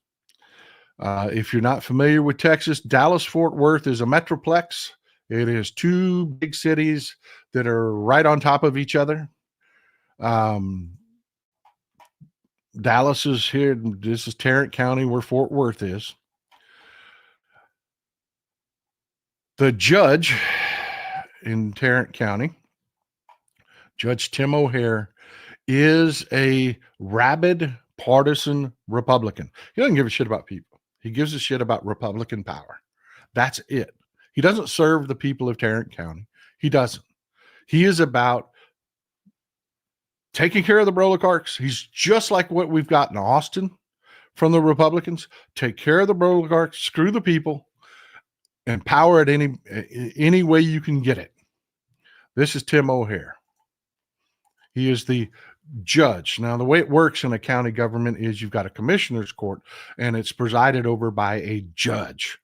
If you're not familiar with Texas, Dallas-Fort Worth is a metroplex. It is two big cities that are right on top of each other. Dallas is here. This is Tarrant County, where Fort Worth is. The judge in Tarrant County, Judge Tim O'Hare, is a rabid partisan Republican. He doesn't give a shit about people. He gives a shit about Republican power. That's it. He doesn't serve the people of Tarrant County. He doesn't. He is about taking care of the oligarchs. He's just like what we've got in Austin from the Republicans. Take care of the oligarchs, screw the people, and power it any way you can get it. This is Tim O'Hare. He is the judge. Now, the way it works in a county government is you've got a commissioner's court, and it's presided over by a judge.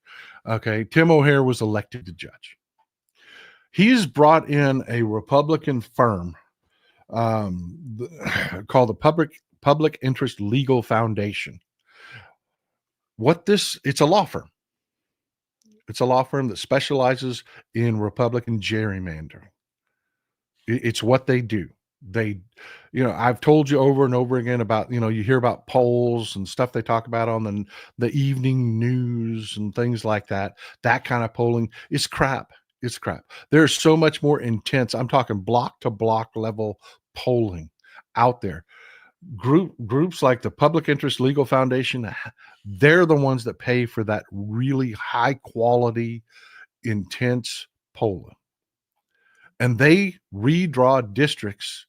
Okay, Tim O'Hare was elected to judge. He's brought in a Republican firm called the Public Interest Legal Foundation. It's a law firm. It's a law firm that specializes in Republican gerrymandering. It's what they do. I've told you over and over again about, you hear about polls and stuff they talk about on the evening news and things like that. That kind of polling is crap. It's crap. There's so much more intense. I'm talking block to block level polling out there. Groups like the Public Interest Legal Foundation, they're the ones that pay for that really high quality, intense polling. And they redraw districts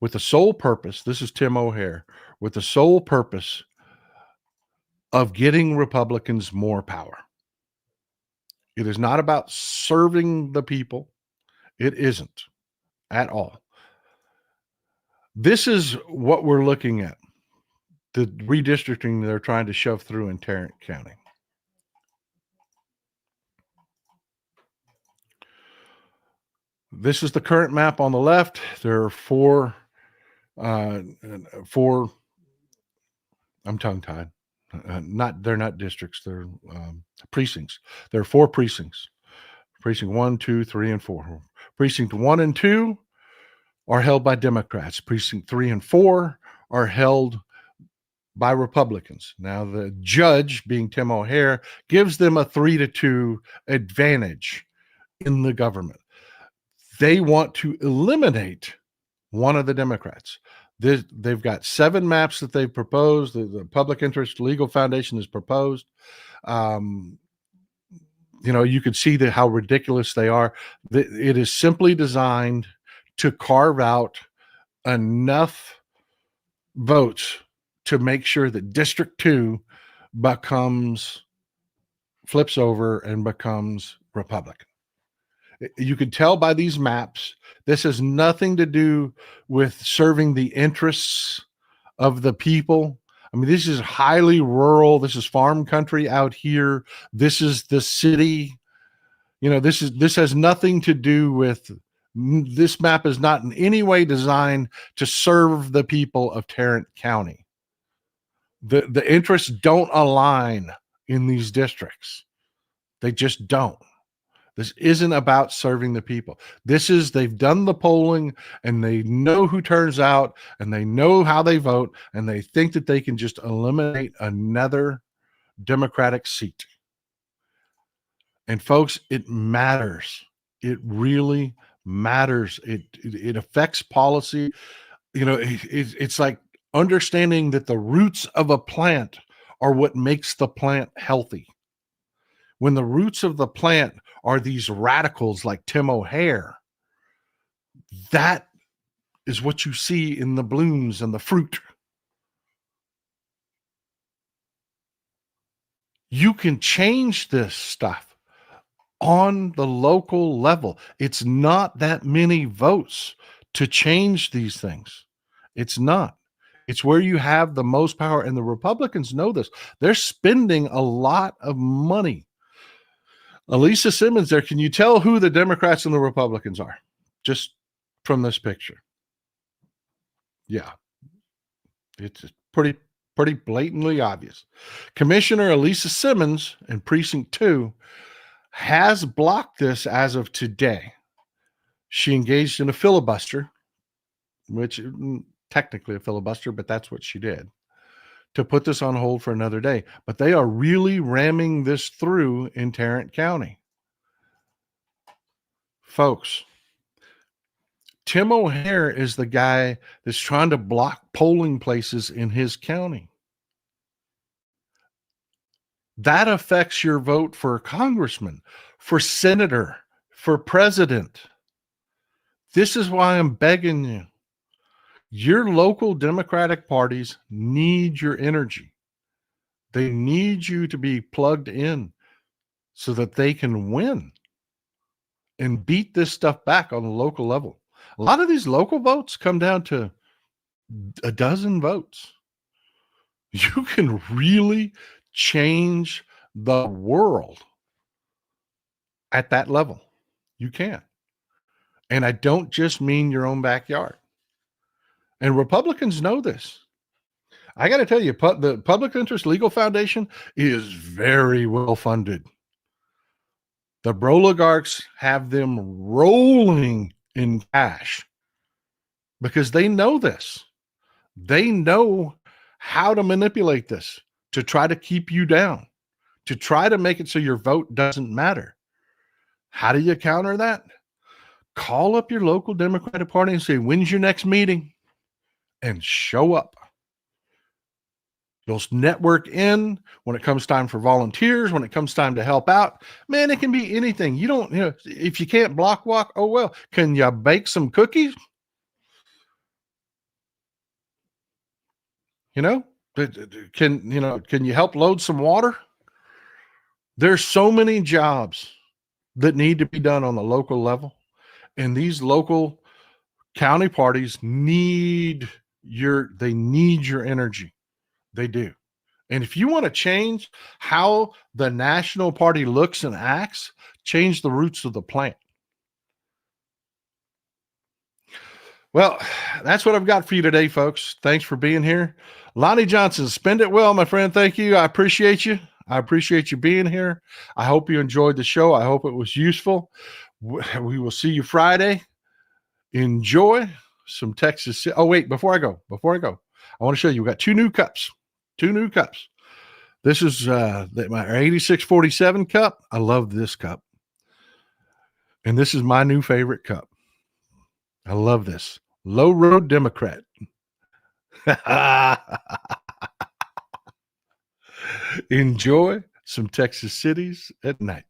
with the sole purpose, this is Tim O'Hare, with the sole purpose of getting Republicans more power. It is not about serving the people. It isn't at all. This is what we're looking at, the redistricting they're trying to shove through in Tarrant County. This is the current map on the left. There are four, I'm tongue-tied. They're not districts, they're precincts. There are 4 precincts. Precinct 1, 2, 3, and 4. Precinct 1 and 2 are held by Democrats. Precinct 3 and 4 are held by Republicans. Now, the judge, being Tim O'Hare, gives them a 3-2 advantage in the government. They want to eliminate one of the Democrats. They've got 7 maps that they've proposed. The Public Interest Legal Foundation has proposed. You could see how ridiculous they are. It is simply designed to carve out enough votes to make sure that District 2 flips over and becomes Republican. You could tell by these maps, this has nothing to do with serving the interests of the people. I mean, this is highly rural. This is farm country out here. This is the city. This has nothing to do with, this map is not in any way designed to serve the people of Tarrant County. The interests don't align in these districts. They just don't. This isn't about serving the people. They've done the polling and they know who turns out and they know how they vote, and they think that they can just eliminate another Democratic seat. And folks, it matters. It really matters. It affects policy. It's like understanding that the roots of a plant are what makes the plant healthy. When the roots of the plant are these radicals like Tim O'Hare, that is what you see in the blooms and the fruit. You can change this stuff on the local level. It's not that many votes to change these things. It's not. It's where you have the most power, and the Republicans know this. They're spending a lot of money. Elisa Simmons there, can you tell who the Democrats and the Republicans are? Just from this picture. Yeah. It's pretty blatantly obvious. Commissioner Elisa Simmons in Precinct 2 has blocked this as of today. She engaged in a filibuster, which isn't technically a filibuster, but that's what she did, to put this on hold for another day. But they are really ramming this through in Tarrant County. Folks, Tim O'Hare is the guy that's trying to block polling places in his county. That affects your vote for congressman, for senator, for president. This is why I'm begging you. Your local Democratic parties need your energy. They need you to be plugged in so that they can win and beat this stuff back on the local level. A lot of these local votes come down to a dozen votes. You can really change the world at that level. You can. And I don't just mean your own backyard. And Republicans know this. I got to tell you, the Public Interest Legal Foundation is very well funded. The Broligarchs have them rolling in cash because they know this. They know how to manipulate this to try to keep you down, to try to make it so your vote doesn't matter. How do you counter that? Call up your local Democratic Party and say, when's your next meeting? And show up. You'll network in when it comes time for volunteers, when it comes time to help out. Man, it can be anything. If you can't block walk, oh well. Can you bake some cookies? Can you help load some water? There's so many jobs that need to be done on the local level. And these local county parties need your energy. They do. And if you want to change how the national party looks and acts, change the roots of the plant. Well, that's what I've got for you today, folks. Thanks for being here. Lonnie Johnson, spend it well, my friend. Thank you. I appreciate you. I appreciate you being here. I hope you enjoyed the show. I hope it was useful. We will see you Friday. Enjoy some Texas. Oh, wait, before I go, I want to show you. We got two new cups. This is my 8647 cup. I love this cup. And this is my new favorite cup. I love this. Low Road Democrat. Enjoy some Texas cities at night.